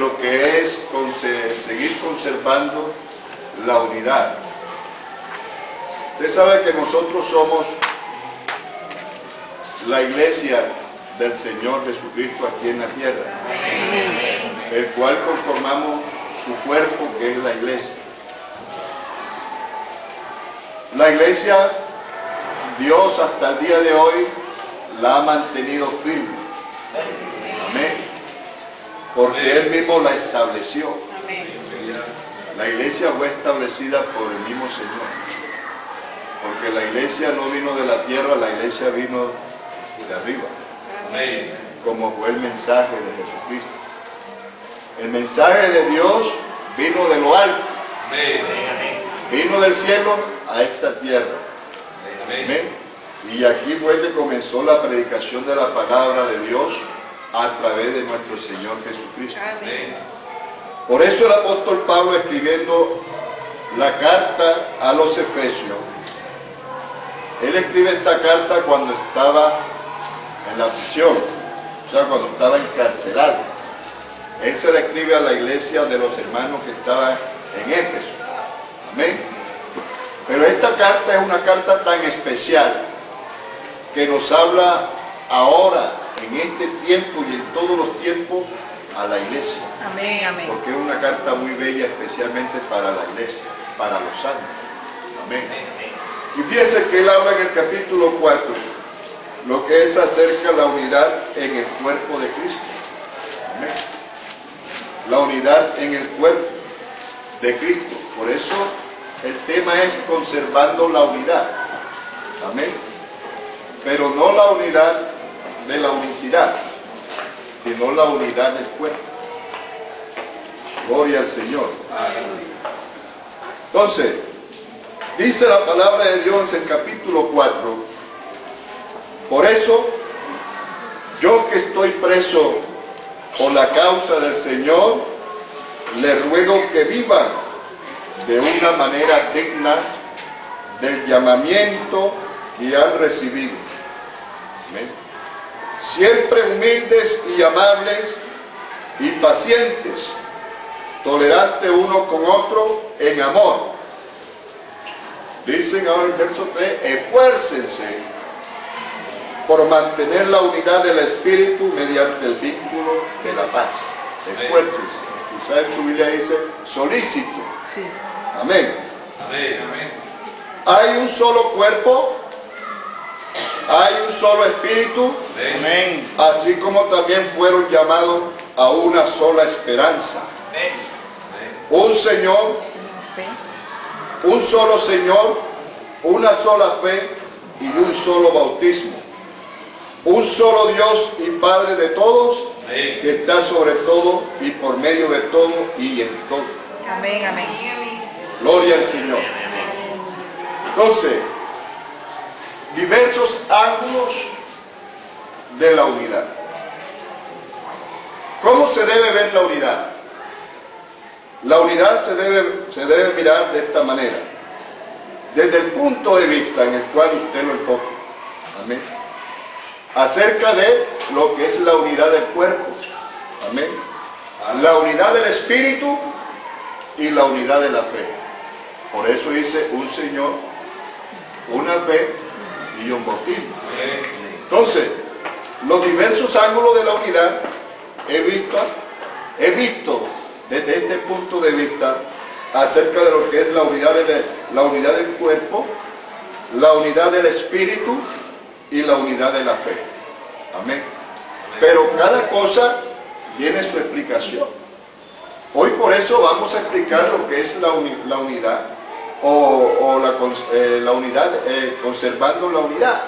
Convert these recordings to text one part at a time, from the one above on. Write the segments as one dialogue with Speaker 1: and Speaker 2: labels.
Speaker 1: lo que es seguir conservando la unidad. Usted sabe que nosotros somos la iglesia del Señor Jesucristo aquí en la tierra, el cual conformamos su cuerpo, que es la iglesia. La iglesia, Dios hasta el día de hoy la ha mantenido firme. Amén. Porque Él mismo la estableció. La iglesia fue establecida por el mismo Señor. Porque la iglesia no vino de la tierra, la iglesia vino de arriba. Como fue el mensaje de Jesucristo. El mensaje de Dios vino de lo alto. Vino del cielo a esta tierra. Amén. Y aquí fue que comenzó la predicación de la palabra de Dios a través de nuestro Señor Jesucristo. Amén. Por eso el apóstol Pablo, escribiendo la carta a los Efesios, él escribe esta carta cuando estaba en la prisión, o sea, cuando estaba encarcelado. Él se la escribe a la iglesia de los hermanos que estaban en Éfeso. Amén. Pero esta carta es una carta tan especial que nos habla ahora, en este tiempo y en todos los tiempos, a la iglesia.
Speaker 2: Amén, amén.
Speaker 1: Porque es una carta muy bella, especialmente para la iglesia, para los santos. Amén. Y fíjense que él habla en el capítulo 4, lo que es acerca de la unidad en el cuerpo de Cristo. Amén. La unidad en el cuerpo de Cristo. Por eso el tema es conservando la unidad. Amén. Pero no la unidad de la unicidad, sino la unidad del cuerpo. Gloria al Señor. Entonces, dice la palabra de Dios en el capítulo 4, por eso, yo que estoy preso por la causa del Señor, le ruego que vivan de una manera digna del llamamiento que han recibido. Amén. Siempre humildes y amables y pacientes, tolerantes uno con otro en amor. Dicen ahora el verso 3, esfuércense por mantener la unidad del Espíritu mediante el vínculo de la paz. Esfuércense. Quizá en su Biblia dice solícito.
Speaker 2: Sí.
Speaker 1: Amén.
Speaker 3: Amén, amén.
Speaker 1: Hay un solo cuerpo, hay un solo espíritu,
Speaker 3: Amén.
Speaker 1: así como también fueron llamados a una sola esperanza.
Speaker 3: Amén.
Speaker 1: Un Señor,
Speaker 2: Fe.
Speaker 1: un solo Señor, una sola fe y un solo bautismo. Un solo Dios y Padre de todos,
Speaker 3: Amén.
Speaker 1: que está sobre todo y por medio de todo y en todo.
Speaker 2: Amén, amén.
Speaker 1: Gloria al Señor. Entonces, diversos ángulos de la unidad. ¿Cómo se debe ver la unidad? La unidad se debe mirar de esta manera, desde el punto de vista en el cual usted lo enfoca. Amén. Acerca de lo que es la unidad del cuerpo. Amén. La unidad del espíritu y la unidad de la fe. Por eso dice un Señor, una fe y un bautismo. Entonces, los diversos ángulos de la unidad he visto desde este punto de vista acerca de lo que es la unidad del cuerpo, la unidad del espíritu y la unidad de la fe. Amén. Pero cada cosa tiene su explicación. Hoy por eso vamos a explicar lo que es la unidad o la unidad, conservando la unidad.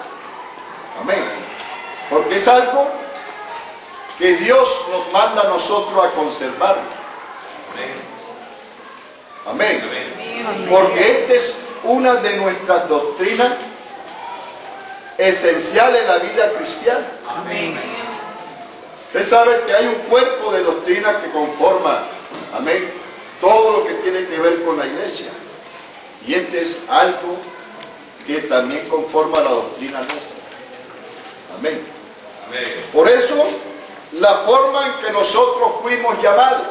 Speaker 1: Amén. Porque es algo que Dios nos manda a nosotros a conservar. Amén.
Speaker 2: Amén.
Speaker 1: Porque esta es una de nuestras doctrinas esenciales en la vida cristiana.
Speaker 2: Amén.
Speaker 1: Usted sabe que hay un cuerpo de doctrina que conforma, amén, todo lo que tiene que ver con la iglesia. Y este es algo que también conforma la doctrina nuestra. Amén.
Speaker 3: Amén.
Speaker 1: Por eso, la forma en que nosotros fuimos llamados,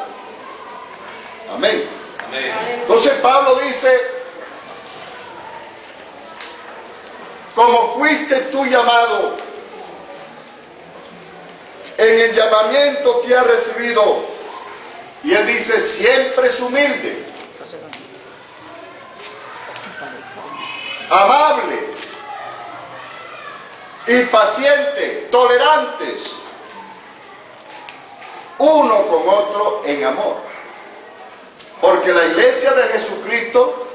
Speaker 1: Amén.
Speaker 3: Amén.
Speaker 1: Entonces Pablo dice, como fuiste tú llamado, en el llamamiento que has recibido, y él dice, siempre es humilde, amable y paciente, tolerantes, uno con otro en amor. Porque la iglesia de Jesucristo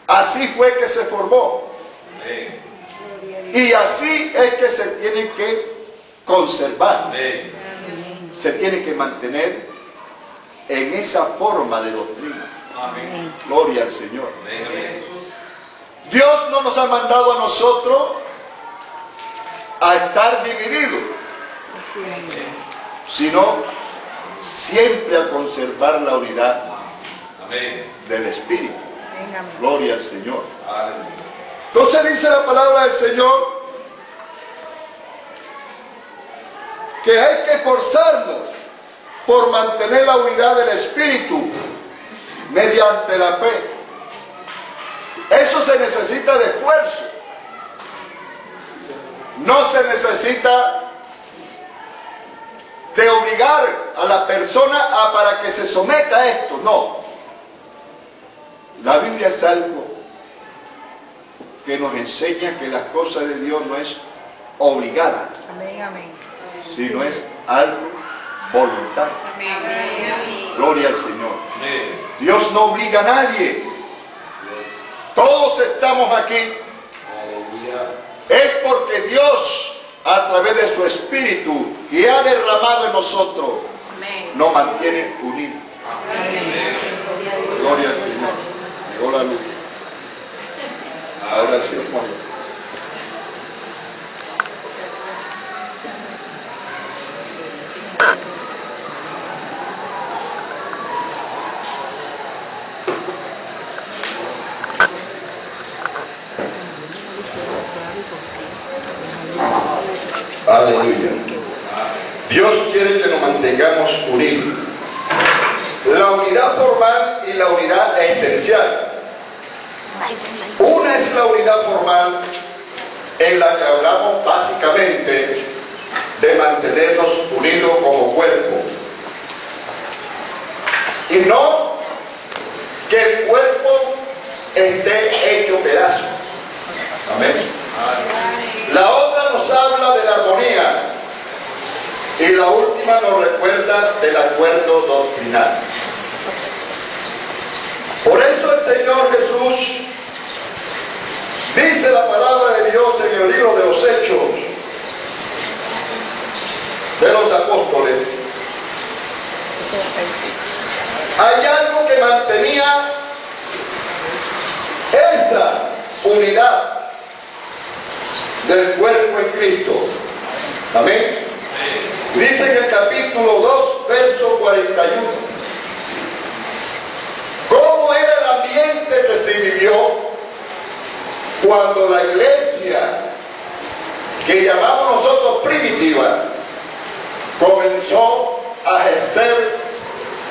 Speaker 1: así fue que se formó.
Speaker 3: Amén.
Speaker 1: Y así es que se tiene que conservar.
Speaker 3: Amén.
Speaker 1: Se tiene que mantener en esa forma de doctrina.
Speaker 3: Amén.
Speaker 1: Gloria al Señor.
Speaker 3: Amén.
Speaker 1: Dios no nos ha mandado a nosotros a estar divididos, sino siempre a conservar la unidad
Speaker 3: Amén.
Speaker 1: del Espíritu.
Speaker 2: Amén, amén.
Speaker 1: Gloria al Señor.
Speaker 3: Aleluya.
Speaker 1: Entonces dice la palabra del Señor que hay que esforzarnos por mantener la unidad del Espíritu mediante la fe. Eso se necesita de esfuerzo. No se necesita de obligar a la persona para que se someta a esto. No. La Biblia es algo que nos enseña que las cosas de Dios no es obligada,
Speaker 2: Amén, amén.
Speaker 1: sino es algo voluntario. Gloria al Señor.
Speaker 3: Amén.
Speaker 1: Dios no obliga a nadie. Todos estamos aquí.
Speaker 3: Aleluya.
Speaker 1: Es porque Dios, a través de su Espíritu que ha derramado en nosotros, nos mantiene unidos. Gloria al Señor. Llegó la luz. Ahora sí, Juan. Aleluya. Dios quiere que nos mantengamos unidos. La unidad formal y la unidad esencial. Una es la unidad formal, en la que hablamos básicamente de mantenernos unidos como cuerpo. Y no que el cuerpo esté hecho pedazos. Amén. La otra nos habla de la armonía y la última nos recuerda del acuerdo doctrinal. Por eso el Señor Jesús dice la palabra de Dios en el libro de los Hechos de los Apóstoles. Hay algo que mantenía esa unidad del cuerpo en Cristo. Amén. Dice en el capítulo 2, verso 41. ¿Cómo era el ambiente que se vivió cuando la iglesia, que llamamos nosotros primitiva, comenzó a ejercer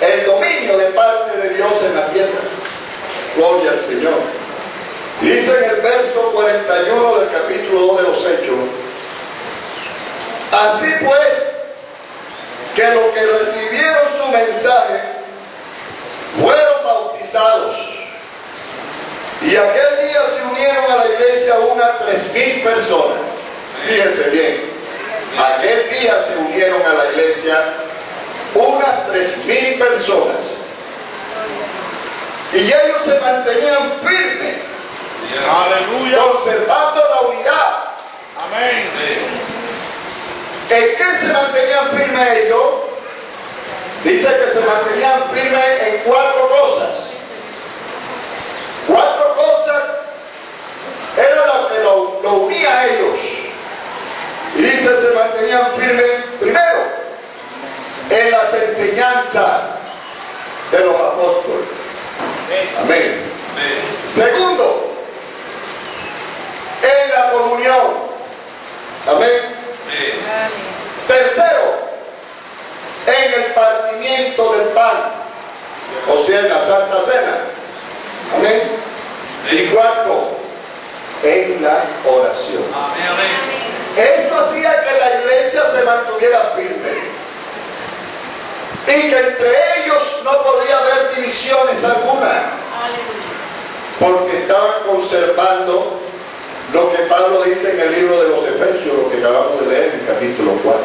Speaker 1: el dominio de parte de Dios en la tierra? Gloria al Señor. Dice en el verso 41 del capítulo 2 de los Hechos: así pues, que los que recibieron su mensaje fueron bautizados, y aquel día se unieron a la iglesia unas 3,000 personas. Fíjense bien, aquel día se unieron a la iglesia unas 3,000 personas, y ellos se mantenían firmes,
Speaker 3: Aleluya.
Speaker 1: conservando la unidad.
Speaker 3: Amén.
Speaker 1: ¿En qué se mantenían firmes ellos? Dice que se mantenían firmes en 4 cosas. 4 cosas era lo que lo unía a ellos. Y dice se mantenían firmes, primero, en las enseñanzas de los apóstoles. Amén. Segundo, en la comunión. Amén. Tercero, en el partimiento del pan. O la oración.
Speaker 3: Amén, amén.
Speaker 1: Esto hacía que la iglesia se mantuviera firme y que entre ellos no podía haber divisiones alguna, porque estaban conservando lo que Pablo dice en el libro de los Efesios, lo que acabamos de leer en el capítulo 4.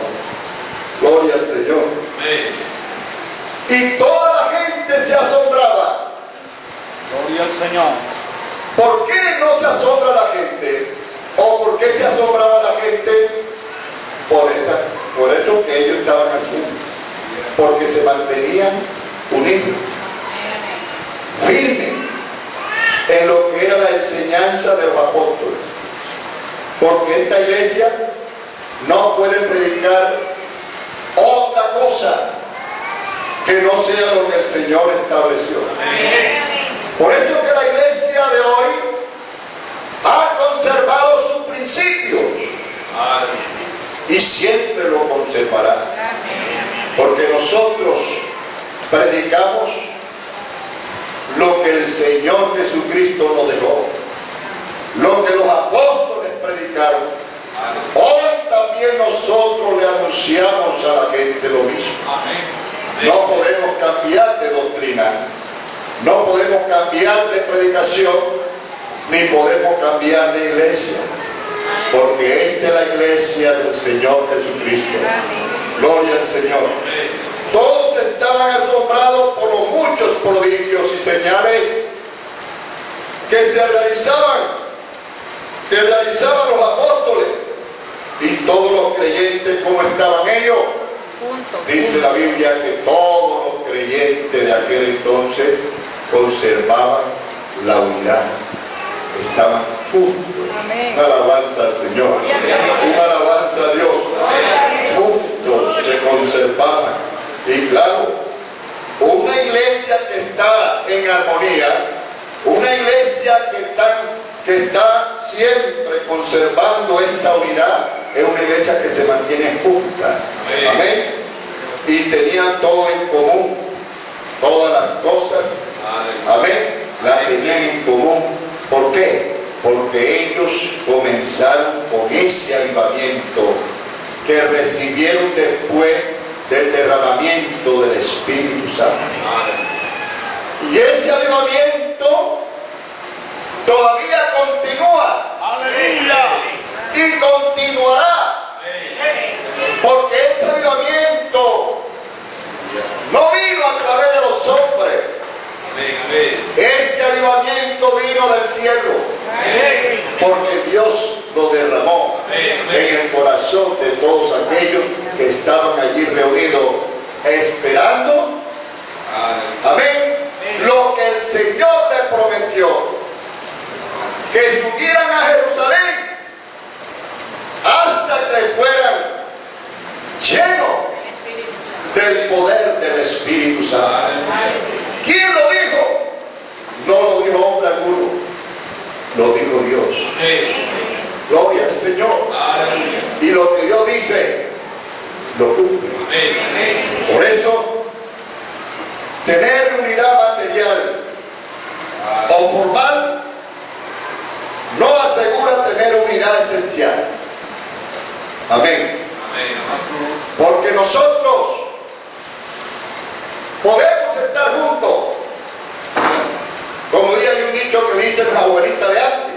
Speaker 1: Gloria al Señor.
Speaker 3: Amén.
Speaker 1: Y toda la gente se asombraba.
Speaker 3: Gloria al Señor.
Speaker 1: ¿Por qué no se asombra la gente? ¿O por qué se asombraba la gente? Por eso que ellos estaban haciendo. Porque se mantenían unidos, firmes en lo que era la enseñanza de los apóstoles. Porque esta iglesia no puede predicar otra cosa que no sea lo que el Señor estableció. Por eso que la iglesia de hoy ha conservado sus principios y siempre lo conservará. Porque nosotros predicamos lo que el Señor Jesucristo nos dejó, lo que los apóstoles predicaron. Hoy también nosotros le anunciamos a la gente lo mismo. No podemos cambiar de doctrina, no podemos cambiar de predicación, ni podemos cambiar de iglesia, porque esta es la iglesia del Señor Jesucristo. Gloria al Señor. Todos estaban asombrados por los muchos prodigios y señales que realizaban los apóstoles, y todos los creyentes, ¿cómo estaban ellos? Dice la Biblia que todos los creyentes de aquel entonces conservaban la unidad, estaban juntos. Una alabanza al Señor, una alabanza a Dios. Juntos se conservaban. Y claro, una iglesia que está en armonía, una iglesia que está siempre conservando esa unidad, es una iglesia que se mantiene junta. Amén. Y tenían todo en común, todas las cosas. Amén. Las tenían en común. ¿Por qué? Porque ellos comenzaron con ese avivamiento que recibieron después del derramamiento del Espíritu Santo. Y ese avivamiento todavía continúa.
Speaker 3: Aleluya.
Speaker 1: Y continuará. Porque ese avivamiento no vino a través de los hombres. Este avivamiento vino del cielo. Porque Dios lo derramó en el corazón de todos aquellos que estaban allí reunidos esperando. Amén. Lo que el Señor les prometió, que subieran a Jerusalén hasta que fueran llenos del poder del Espíritu Santo. ¿Quién lo dijo? No lo dijo hombre alguno, lo dijo Dios. Gloria al Señor. Y lo que Dios dice, lo cumple. Por eso, tener unidad material o formal no asegura tener unidad esencial. Amén. Porque nosotros podemos estar juntos. Como hay un dicho que dice la abuelita de antes: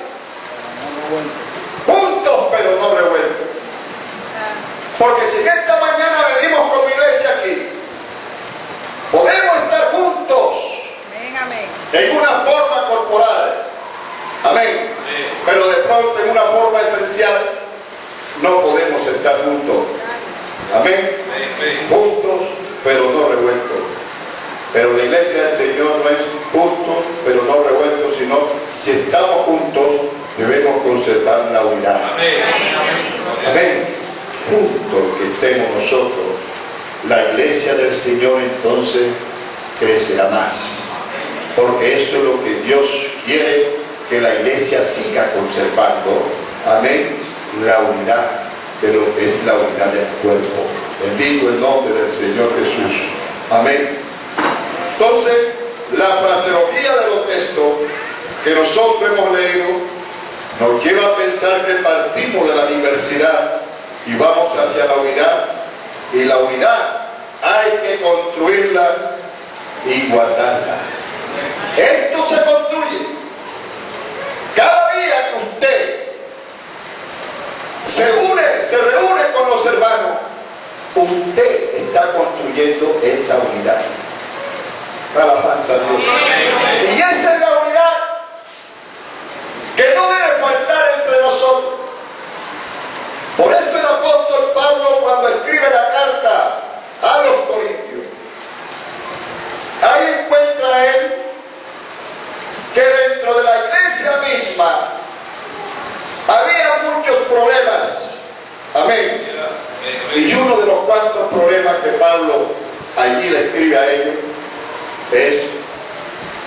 Speaker 1: juntos pero no revueltos. Porque si en esta mañana venimos como iglesia aquí, podemos estar juntos en una forma corporal. Amén. Pero de pronto en una forma esencial no podemos estar juntos. Amén. Juntos pero no revueltos. Pero la iglesia del Señor no es juntos pero no revueltos, sino si estamos juntos debemos conservar la unidad. Amén. Juntos que estemos nosotros, la iglesia del Señor entonces crecerá más. Porque eso es lo que Dios quiere, que la iglesia siga conservando. Amén. La unidad de lo que es la unidad del cuerpo. Bendigo el nombre del Señor Jesús. Amén. Entonces, la fraseología de los textos que nosotros hemos leído No quiero pensar que partimos de la diversidad y vamos hacia la unidad. Y la unidad hay que construirla y guardarla. Esto se construye. Cada día que usted se reúne con los hermanos, usted está construyendo esa unidad. Alabanza a Dios. Y esa es la unidad que no debe faltar entre nosotros. Por eso el apóstol Pablo, cuando escribe la carta a los Corintios, ahí encuentra él que dentro de la iglesia misma había muchos problemas. Amén. Y uno de los cuantos problemas que Pablo allí le escribe a ellos es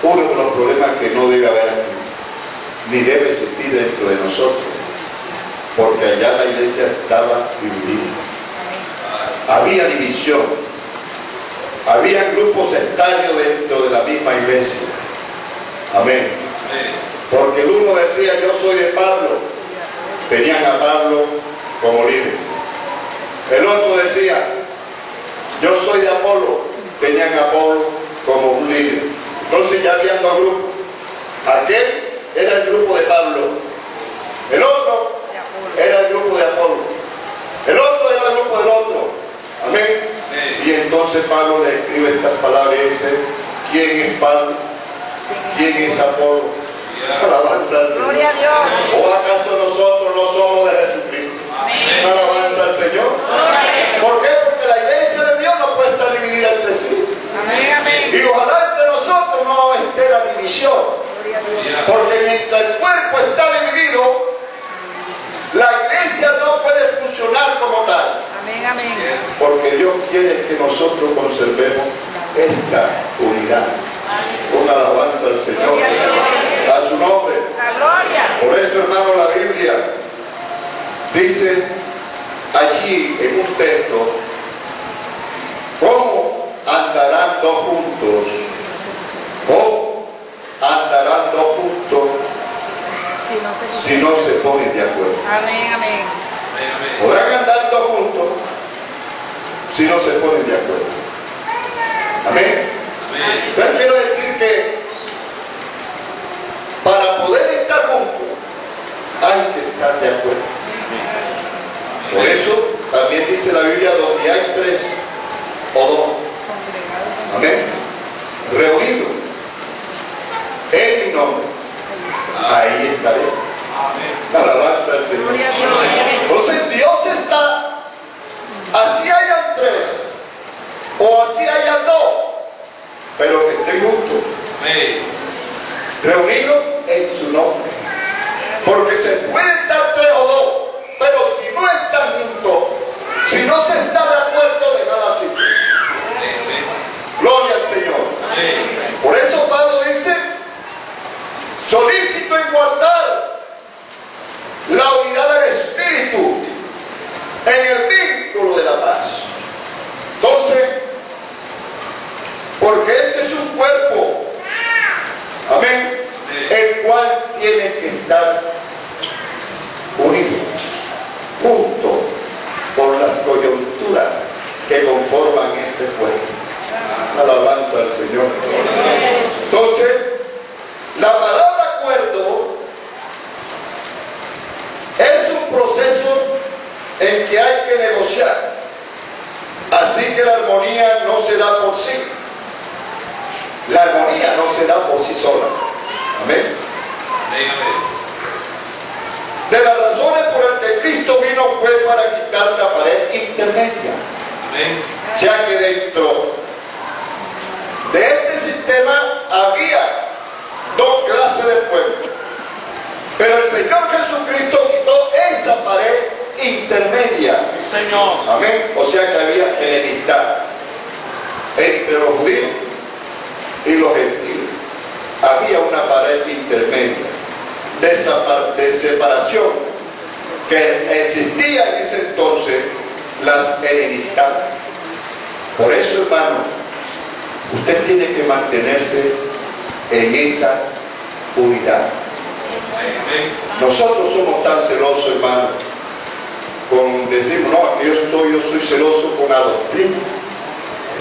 Speaker 1: uno de los problemas que no debe haber aquí, ni debe existir dentro de nosotros, porque allá la iglesia estaba dividida. Había división, había grupos sectarios dentro de la misma iglesia. Amén. Porque el uno decía, yo soy de Pablo, tenían a Pablo como líder. El otro decía, yo soy de Apolo, tenían a Apolo como un líder. Entonces ya había dos grupos. Aquel era el grupo de Pablo, el otro era el grupo de Apolo, el otro era el grupo del otro. Amén. Y entonces Pablo le escribe estas palabras y dice, ¿quién es Pablo? ¿Quién es Apolo? Alabanza al Señor.
Speaker 2: Gloria a Dios.
Speaker 1: ¿O acaso nosotros no somos de Jesucristo? Alabanza al Señor. ¿Por qué? Porque la iglesia de Dios no puede estar dividida entre sí.
Speaker 2: Amén, amén.
Speaker 1: Y ojalá entre nosotros no esté la división.
Speaker 2: Gloria a Dios.
Speaker 1: Porque mientras el cuerpo está dividido, la iglesia no puede funcionar como tal.
Speaker 2: Amén, amén.
Speaker 1: Porque Dios quiere que nosotros conservemos esta unidad. Una alabanza al Señor.
Speaker 2: Gloria a Dios.
Speaker 1: A su nombre.
Speaker 2: La gloria.
Speaker 1: Por eso, hermano, la Biblia dice allí en un texto, ¿cómo andarán dos juntos? ¿Cómo andarán dos juntos si no se ponen de acuerdo?
Speaker 2: Amén, amén.
Speaker 1: Podrán andar dos juntos si no se ponen de acuerdo. Amén. Entonces quiero decir que para poder estar juntos hay que estar de acuerdo. Por eso también dice la Biblia, donde hay tres o dos, amén, reunidos en mi nombre, ahí estaré. Alabanza al Señor.
Speaker 2: Gloria a Dios.
Speaker 1: Entonces Dios está, así hayan tres o así hayan dos, pero que estén juntos, reunidos en su nombre. Porque se puede estar tres o dos, pero si no están juntos, si no se está de acuerdo, de nada sirve. Gloria al Señor. Por eso Pablo dice, solícito en guardar la unidad del Espíritu en el vínculo de la paz. Entonces, porque este es un cuerpo, amén, el cual tiene que estar unido, junto con las coyunturas que conforman este cuerpo. Alabanza al Señor. Entonces, la palabra acuerdo es un proceso en que hay que negociar. Así que la armonía no se da por sí. La armonía no se da por sí sola. Amén. De las razones por las que Cristo vino fue para quitar la pared intermedia. Ya que dentro de este sistema había dos clases de pueblo. Pero el Señor Jesucristo quitó esa pared intermedia.
Speaker 3: Sí, Señor.
Speaker 1: Amén. O sea que había enemistad entre los judíos y los gentiles. Había una pared intermedia de separación que existía en ese entonces, las enemistades. Por eso, hermano, usted tiene que mantenerse en esa unidad. Nosotros somos tan celosos, hermano, con decimos, no, yo soy celoso con la doctrina.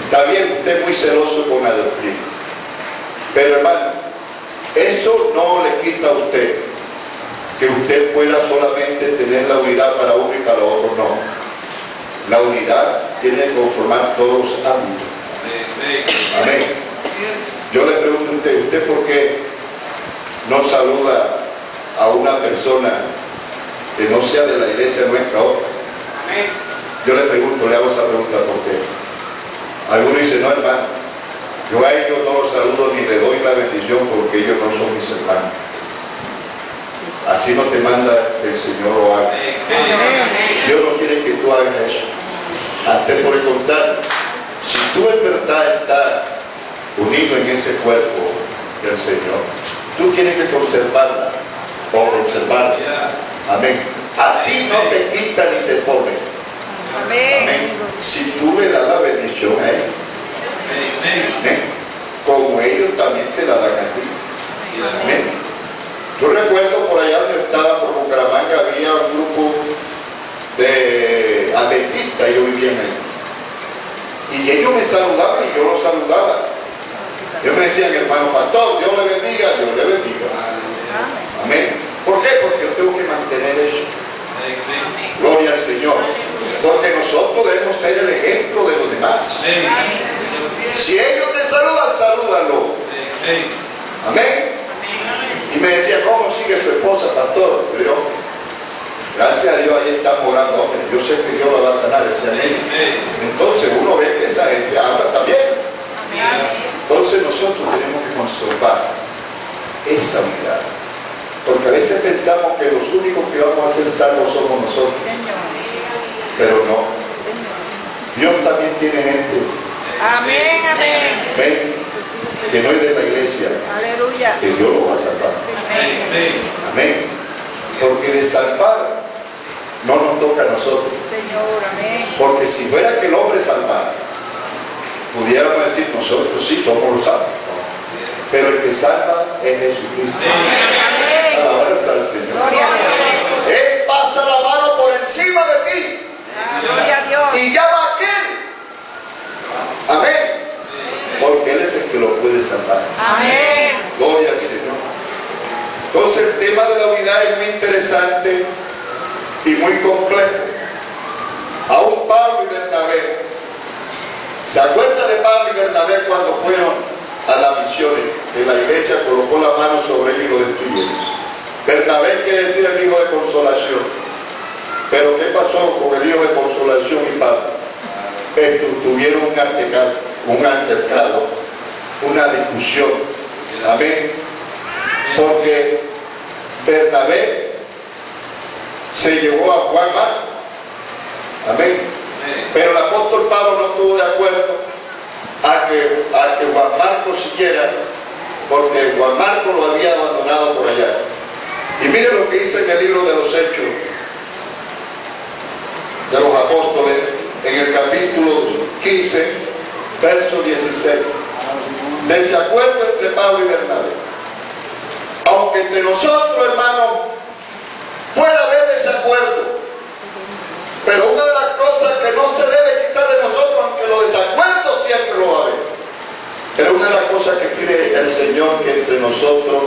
Speaker 1: Está bien, usted es muy celoso con la doctrina. Pero hermano, eso no le quita a usted que usted pueda solamente tener la unidad para uno y para otro, no. La unidad tiene que conformar todos los ámbitos. Amén. Yo le pregunto a ¿usted por qué no saluda a una persona que no sea de la iglesia nuestra otra? Yo le pregunto, le hago esa pregunta por qué. Algunos dicen, no hermano, yo a ellos no los saludo ni le doy la bendición porque ellos no son mis hermanos. Así no te manda el Señor o algo. Dios no quiere que tú hagas eso. Antes, por el contrario, si tú en verdad estás unido en ese cuerpo del Señor, tú tienes que conservarla o conservarla. Amén. A ti no te quita ni te pone. Amén. Si tú le das la bendición a ellos, amén, como ellos también te la dan a ti. Amén. Yo recuerdo por allá donde estaba, por Bucaramanga, había un grupo de adventistas, yo vivía en él. Y ellos me saludaban y yo los saludaba. Ellos me decían, hermano pastor, Dios le bendiga, Dios le bendiga. Amén. ¿Por qué? Porque yo tengo que mantener eso. Gloria al Señor. Porque nosotros debemos ser el ejemplo de los demás. Si ellos te saludan, salúdalo. Amén. Y me decía, ¿cómo sigue su esposa, pastor? Pero gracias a Dios ahí estamos orando, hombre. Yo sé que Dios la va a sanar, decía él. Entonces uno ve que esa gente habla también. Entonces nosotros tenemos que conservar esa unidad. Porque a veces pensamos que los únicos que vamos a ser salvos somos nosotros. Pero no. Dios también tiene gente.
Speaker 2: Amén, amén.
Speaker 1: Ven, que no es de la iglesia.
Speaker 2: Aleluya.
Speaker 1: Que Dios lo va a salvar. Amén. Porque de salvar no nos toca a nosotros.
Speaker 2: Señor, amén.
Speaker 1: Porque si fuera que el hombre salvara, pudiéramos decir nosotros sí somos los salvos. Pero el que salva es Jesucristo. Alabanza al Señor.
Speaker 2: Gloria a Dios.
Speaker 1: Él pasa la mano por encima de ti
Speaker 2: Gloria a Dios.
Speaker 1: y llama a aquel. Amén. Porque Él es el que lo puede salvar.
Speaker 2: Amén.
Speaker 1: Gloria al Señor. Entonces el tema de la unidad es muy interesante y muy complejo. Aún Pablo y Bernabé, ¿se acuerda de Pablo y Bernabé cuando fueron a las misiones? Que la iglesia colocó la mano sobre el hijo de Tiro. Bernabé quiere decir el hijo de consolación. Pero ¿qué pasó con el hijo de consolación y Pablo? Tuvieron un altercado, una discusión. Amén. Porque Bernabé se llevó a Juan Marcos. Amén. Pero el apóstol Pablo no estuvo de acuerdo a que Juan Marcos siguiera, porque Juan Marcos lo había abandonado por allá. Y miren lo que dice en el libro de los Hechos de los Apóstoles, en el capítulo 15, verso 16. Desacuerdo entre Pablo y Bernabé. Aunque entre nosotros, hermanos, puede haber desacuerdo, pero una de las cosas que no se debe quitar de nosotros, aunque los desacuerdos siempre lo va a haber, pero una de las cosas que pide el Señor que entre nosotros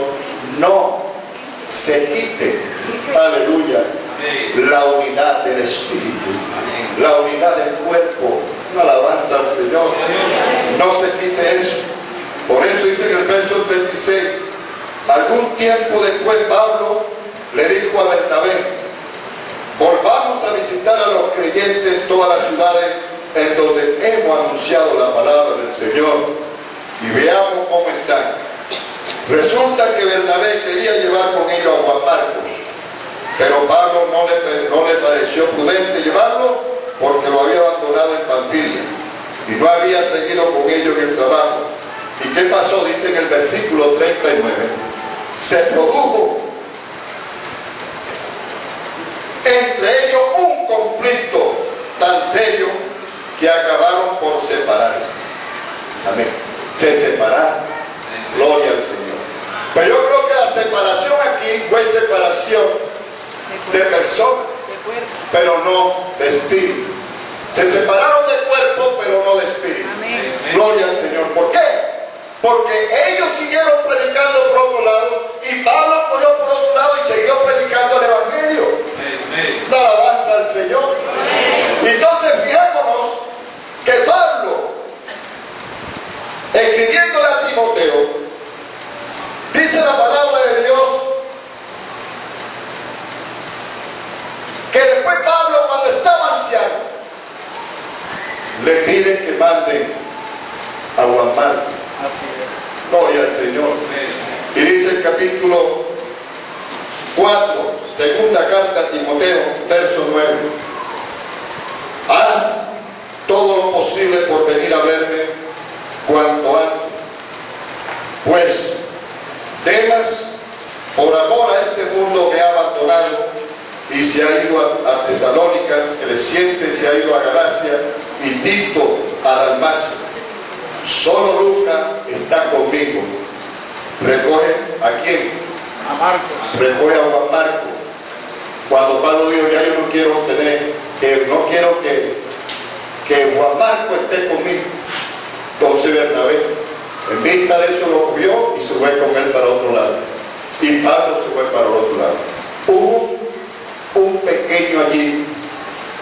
Speaker 1: no se quite, aleluya, la unidad del Espíritu, la unidad del cuerpo, una alabanza al Señor, no se quite eso. Por eso dice en el verso 36, algún tiempo después Pablo le dijo a Bernabé, volvamos a visitar a los creyentes en todas las ciudades en donde hemos anunciado la palabra del Señor y veamos cómo están. Resulta que Bernabé quería llevar con ellos a Juan Marcos, pero Pablo no le pareció prudente llevarlo porque lo había abandonado en Panfilia y no había seguido con ellos en el trabajo. ¿Y qué pasó? Dice en el versículo 39, se produjo entre ellos un conflicto tan serio que acabaron por separarse. Amén. Se separaron. Gloria al Señor. Pero yo creo que la separación aquí fue separación de persona,
Speaker 2: De cuerpo.
Speaker 1: pero no de espíritu. Se separaron de cuerpo, pero no de espíritu.
Speaker 2: Amén.
Speaker 1: Gloria al Señor. ¿Por qué? Porque ellos siguieron predicando por otro lado y Pablo corrió por otro lado y siguió predicando el Evangelio. La alabanza al Señor. Entonces fijémonos que Pablo, escribiéndole a Timoteo, dice la palabra de Dios que después Pablo, cuando estaba anciano, le pide que mande a Juan Marcos.
Speaker 3: Así es.
Speaker 1: Gloria al Señor. Y dice el capítulo 4, segunda carta a Timoteo, verso 9. Haz todo lo posible por venir a verme cuanto antes, pues Demas, por amor a este mundo, me ha abandonado y se ha ido a Tesalónica, Creciente se ha ido a Galacia y Tito a Dalmacia. Solo Lucas está conmigo. Recoge a quién?
Speaker 3: A Marcos.
Speaker 1: Recoge a Juan Marcos. Cuando Pablo dijo, ya yo no quiero que Juan Marcos esté conmigo. Entonces Bernabé, en vista de eso, lo cogió y se fue con él para otro lado. Y Pablo se fue para el otro lado. Hubo un pequeño allí,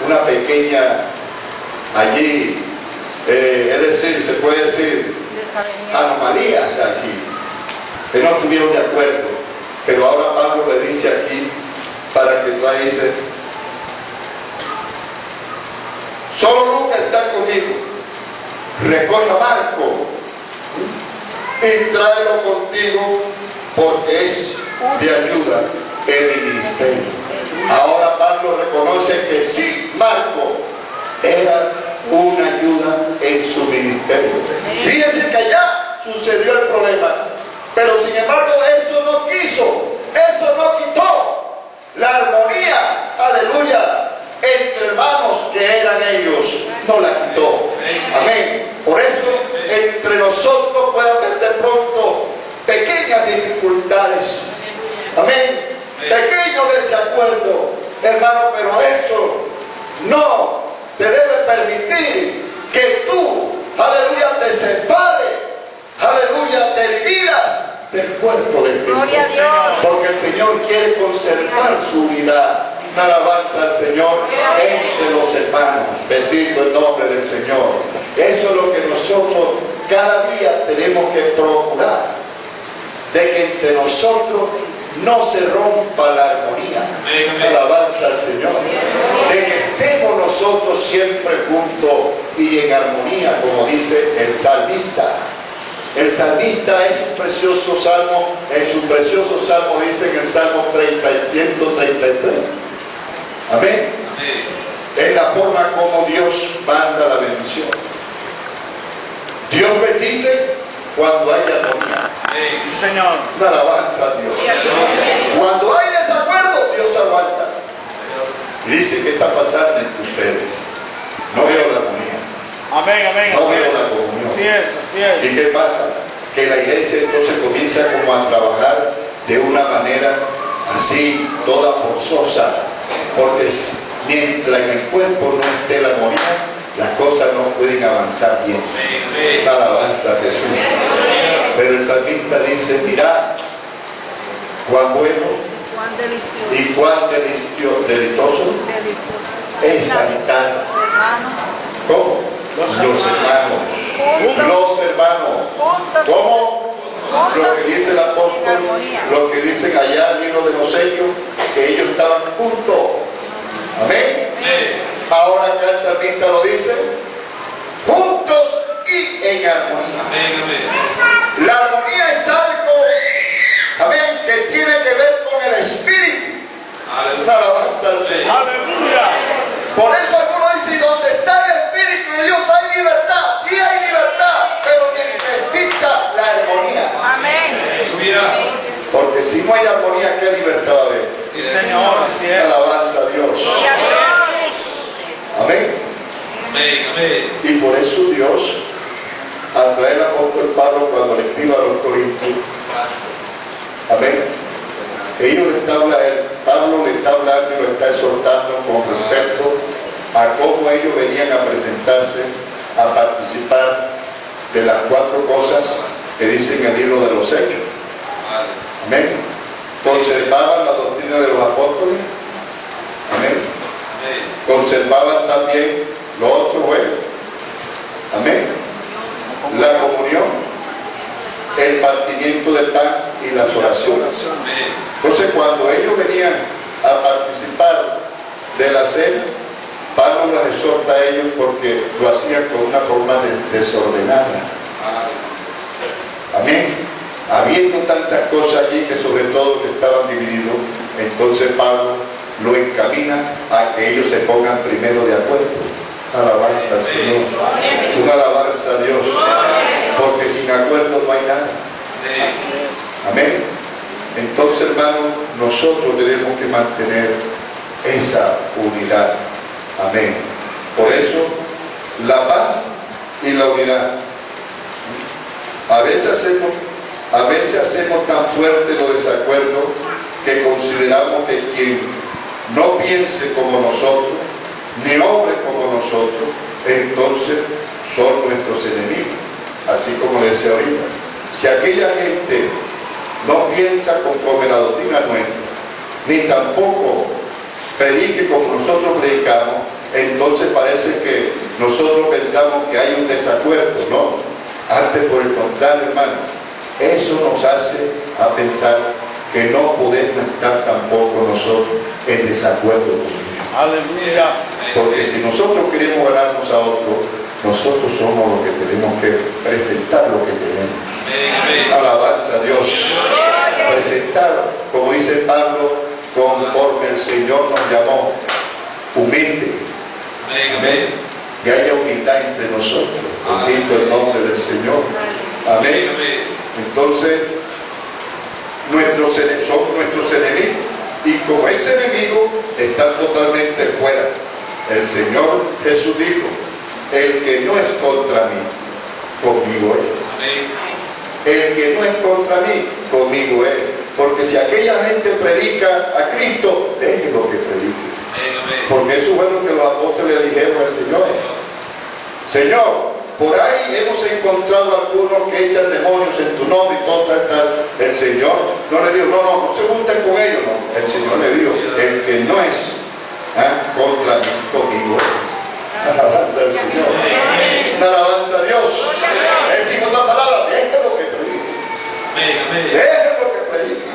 Speaker 1: una pequeña allí, es decir, se puede decir anomalías allí, que no estuvieron de acuerdo. Pero ahora Pablo le dice aquí, para que dice, solo Lucas está conmigo, recoge a Marco y tráelo contigo porque es de ayuda en mi ministerio. Ahora Pablo reconoce que sí, Marco era una ayuda en su ministerio. Fíjense que allá sucedió el problema, pero sin embargo eso no quiso, eso no quitó la armonía, aleluya, entre hermanos que eran ellos, no la quitó. Amén. Por eso entre nosotros puede haber de pronto pequeñas dificultades, amén, pequeños desacuerdos, hermano, pero eso no te debe permitir que tú, aleluya, te separes, aleluya, te dividas del cuerpo de Cristo.
Speaker 2: Gloria a Dios.
Speaker 1: Porque el Señor quiere conservar su unidad. Una alabanza al Señor entre los hermanos. Bendito el nombre del Señor. Eso es lo que nosotros cada día tenemos que procurar, de que entre nosotros no se rompa la armonía. Alabanza al Señor. De que estemos nosotros siempre juntos y en armonía, como dice el salmista. El salmista es un precioso salmo, en su precioso salmo dice en el Salmo 30 y 133. Amén. Es la forma como Dios manda la bendición. Dios bendice cuando hay armonía.
Speaker 3: Sí, Señor.
Speaker 1: Una alabanza a Dios. Cuando hay desacuerdo, Dios aguanta. Y dice, ¿qué está pasando entre ustedes? No veo la armonía.
Speaker 3: Amén, amén.
Speaker 1: No
Speaker 3: Así
Speaker 1: veo
Speaker 3: es.
Speaker 1: la comunión.
Speaker 3: Así es, así
Speaker 1: ¿Y
Speaker 3: es.
Speaker 1: qué pasa? Que la iglesia entonces comienza como a trabajar de una manera así, toda forzosa, porque mientras en el cuerpo no esté la armonía, las cosas no pueden avanzar bien. La alabanza a Jesús. Pero el salmista dice, mirad, cuán bueno
Speaker 2: Cuán delicioso.
Speaker 1: y cuán deleitoso
Speaker 2: Delicioso.
Speaker 1: es habitar.
Speaker 2: Los hermanos.
Speaker 1: ¿Cómo? Los hermanos. Los hermanos.
Speaker 2: Juntos.
Speaker 1: ¿Cómo? Lo que dice el
Speaker 2: En
Speaker 1: apóstol,
Speaker 2: armonía.
Speaker 1: lo que dicen allá en el libro de los Hechos, que ellos estaban juntos. Amén. Ahora acá el salmista lo dice, juntos y en armonía. La armonía es algo, amén, que tiene que ver con el espíritu. Una alabanza al Señor.
Speaker 3: Aleluya.
Speaker 1: Por eso algunos dicen, donde está el espíritu de Dios hay libertad. Sí hay libertad, pero necesita la armonía.
Speaker 2: Amén.
Speaker 1: Porque si no hay armonía, ¿qué libertad va a haber?
Speaker 3: Sí, Señor, así es.
Speaker 1: Alabanza a Dios.
Speaker 2: Gloria a Dios.
Speaker 1: Amén. Y por eso Dios, al traer al apóstol Pablo cuando le escribe a los Corintios, amén, Pablo le está hablando y lo sentarse a participar de las 4 cosas que dice en el libro de los Hechos. Amén. Conservaban la doctrina de los apóstoles. Amén. Conservaban también lo otro bueno. Amén. La comunión, el partimiento del pan y las oraciones. Entonces, cuando ellos venían a participar de la cena, Pablo los exhorta a ellos porque lo hacían con una forma desordenada. Amén. Habiendo tantas cosas allí que sobre todo que estaban divididos, entonces Pablo lo encamina a que ellos se pongan primero de acuerdo. Alabanza al Señor. Una alabanza a Dios. Porque sin acuerdo no hay nada. Amén. Entonces, hermanos, nosotros tenemos que mantener esa unidad. Amén. Por eso, la paz y la unidad. A veces hacemos tan fuerte los desacuerdos que consideramos que quien no piense como nosotros, ni obre como nosotros, entonces son nuestros enemigos. Así como le decía ahorita, si aquella gente no piensa conforme la doctrina nuestra, ni tampoco predique como nosotros predicamos, entonces parece que nosotros pensamos que hay un desacuerdo. No, antes por el contrario, hermano, eso nos hace a pensar que no podemos estar tampoco nosotros en desacuerdo con Dios.
Speaker 3: Aleluya.
Speaker 1: Porque si nosotros queremos ganarnos a otros, nosotros somos los que tenemos que presentar lo que tenemos. Alabanza a Dios. Presentar, como dice Pablo, conforme el Señor nos llamó, humilde. Amén. Que haya humildad entre nosotros. Bendito el nombre del Señor. Amén. Entonces, son nuestros enemigos. Y como ese enemigo están totalmente fuera. El Señor Jesús dijo: el que no es contra mí, conmigo es. El que no es contra mí, conmigo es. Porque si aquella gente predica a Cristo, déjenlo que predique. Porque eso fue lo que los apóstoles le dijeron al Señor. Señor, por ahí hemos encontrado algunos que echan demonios en tu nombre y todo tal. El Señor no le dijo, no se junten con ellos, no. El Señor le dijo, el que no es contra mí, conmigo es. Alabanza al Señor. Una alabanza a Dios. Es decir, otra palabra, déjenlo que predique. Déjenlo que predique.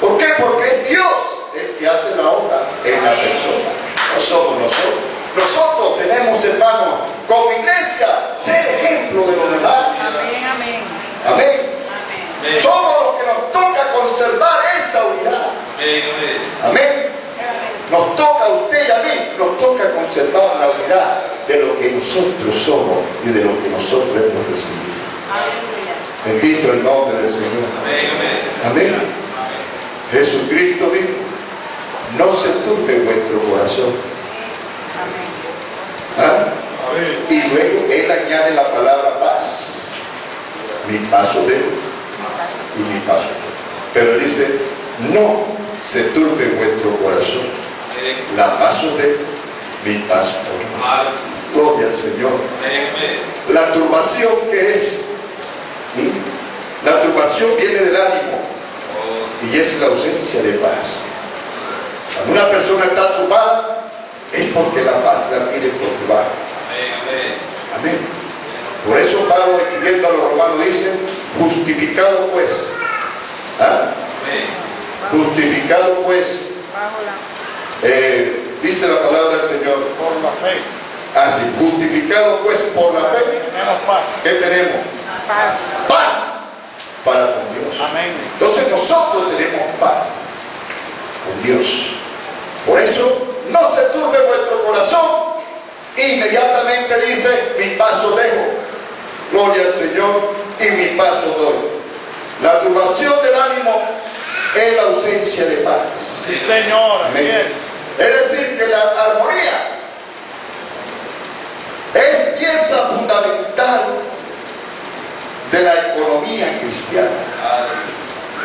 Speaker 1: ¿Por qué? Porque es Dios el que hace la obra en la persona. No somos nosotros. Nosotros tenemos, hermanos, como iglesia, ser ejemplo de los demás.
Speaker 2: Amén, amén.
Speaker 1: Amén. Somos los que nos toca conservar esa unidad. Amén. Nos toca a usted y a mí, nos toca conservar la unidad de lo que nosotros somos y de lo que nosotros hemos recibido. Bendito el nombre del Señor. Amén. Jesucristo dijo: no se turbe vuestro corazón. Y luego Él añade la palabra paz. Mi paso dejo y mi paso doy. Pero dice: no se turbe vuestro corazón. La paso dejo, mi paso doy. Gloria al Señor. La turbación, ¿qué es? La turbación viene del ánimo y es la ausencia de paz. Cuando una persona está turbada, es porque la paz la tiene por debajo. Amén. Por eso Pablo, escribiendo a los romanos, dice: justificado pues. Justificado pues. Dice la palabra del Señor.
Speaker 3: Por la fe.
Speaker 1: Así, justificado pues por la fe.
Speaker 3: Tenemos paz.
Speaker 1: ¿Qué tenemos?
Speaker 2: Paz.
Speaker 1: Paz para con Dios.
Speaker 3: Amén.
Speaker 1: Entonces nosotros tenemos paz con Dios. Por eso no se turbe vuestro corazón. Inmediatamente dice: mi paso dejo. Gloria al Señor. Y mi paso doy. La turbación del ánimo es la ausencia de paz.
Speaker 3: Sí, Señor, así
Speaker 1: Amén. Es decir, que la armonía es pieza fundamental de la economía cristiana.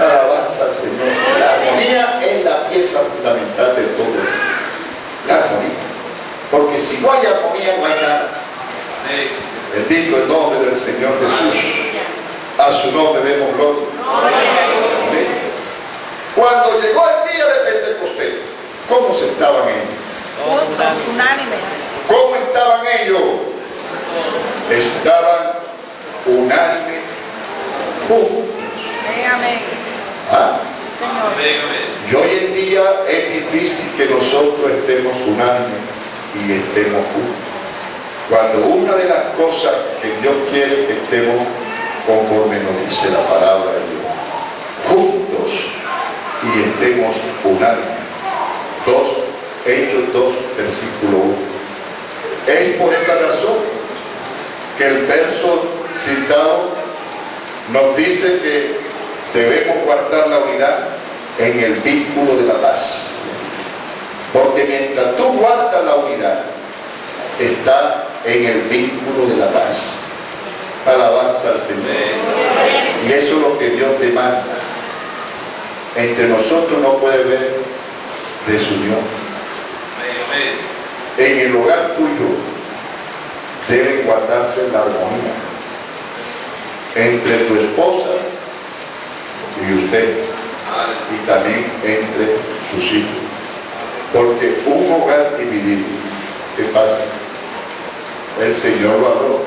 Speaker 1: Alabanza al Señor. La armonía es la pieza fundamental de todo. La armonía. Porque si no hay armonía, no hay nada. Bendito el nombre del Señor Jesús. A su nombre demos gloria. Amén. Cuando llegó el día de Pentecostés, ¿cómo se estaban ellos?
Speaker 2: Juntos, unánime.
Speaker 1: ¿Cómo estaban ellos? Estaban unánimes, juntos.
Speaker 2: Amén.
Speaker 1: ¿Ah?
Speaker 2: Señor.
Speaker 1: Y hoy en día es difícil que nosotros estemos unánimes y estemos juntos. Cuando una de las cosas que Dios quiere que estemos conforme nos dice la palabra de Dios, juntos y estemos unánimes. Hechos 2, versículo 1. Es por esa razón que el verso citado nos dice que debemos guardar la unidad en el vínculo de la paz. Porque mientras tú guardas la unidad, está en el vínculo de la paz. Alabanza al Señor. Y eso es lo que Dios demanda. Entre nosotros no puede haber desunión. En el hogar tuyo debe guardarse la armonía entre tu esposa y usted, y también entre sus hijos. Porque un hogar dividido, ¿qué pasa? El Señor lo habló.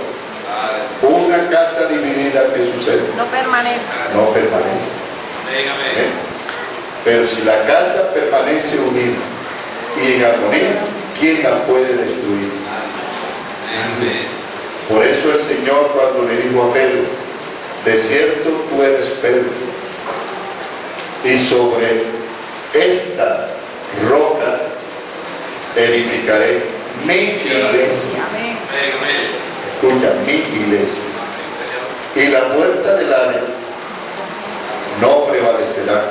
Speaker 1: Una casa dividida, ¿qué sucede?
Speaker 2: No permanece.
Speaker 1: No permanece. Pero si la casa permanece unida y en armonía, ¿quién la puede destruir? Por eso el Señor, cuando le dijo a Pedro, de cierto tú eres Pedro, y sobre esta roca edificaré mi iglesia.
Speaker 2: Amén.
Speaker 1: Escucha, mi iglesia. Y la puerta del Hades no prevalecerá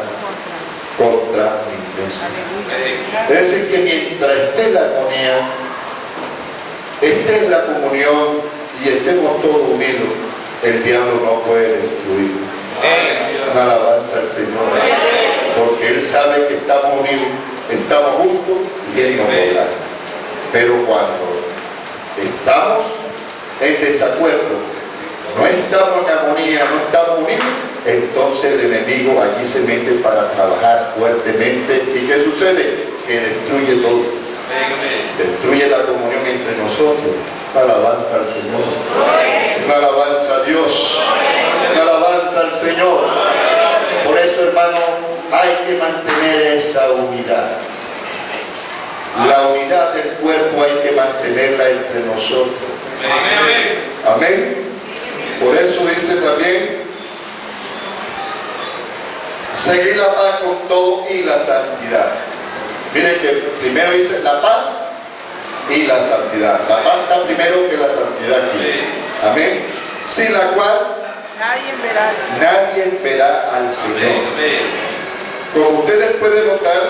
Speaker 1: contra mi iglesia. Es decir, que mientras esté la armonía, esté la comunión y estemos todos unidos, el diablo no puede destruir. Una alabanza al Señor, porque Él sabe que estamos unidos, estamos juntos y Él nos podrá. Pero cuando estamos en desacuerdo, no estamos en armonía, no estamos unidos, entonces el enemigo allí se mete para trabajar fuertemente. ¿Y qué sucede? Que destruye todo. Destruye la comunión entre nosotros. Una alabanza al Señor. Una alabanza a Dios. Una alabanza al Señor. Por eso, hermano, hay que mantener esa unidad. La unidad del cuerpo hay que mantenerla entre nosotros. Amén. Por eso dice también, seguir la paz con todo y la santidad. Miren que primero dice la paz y la santidad. La paz está primero que la santidad aquí. Amén. Sin la cual nadie verá al Señor. Como ustedes pueden notar,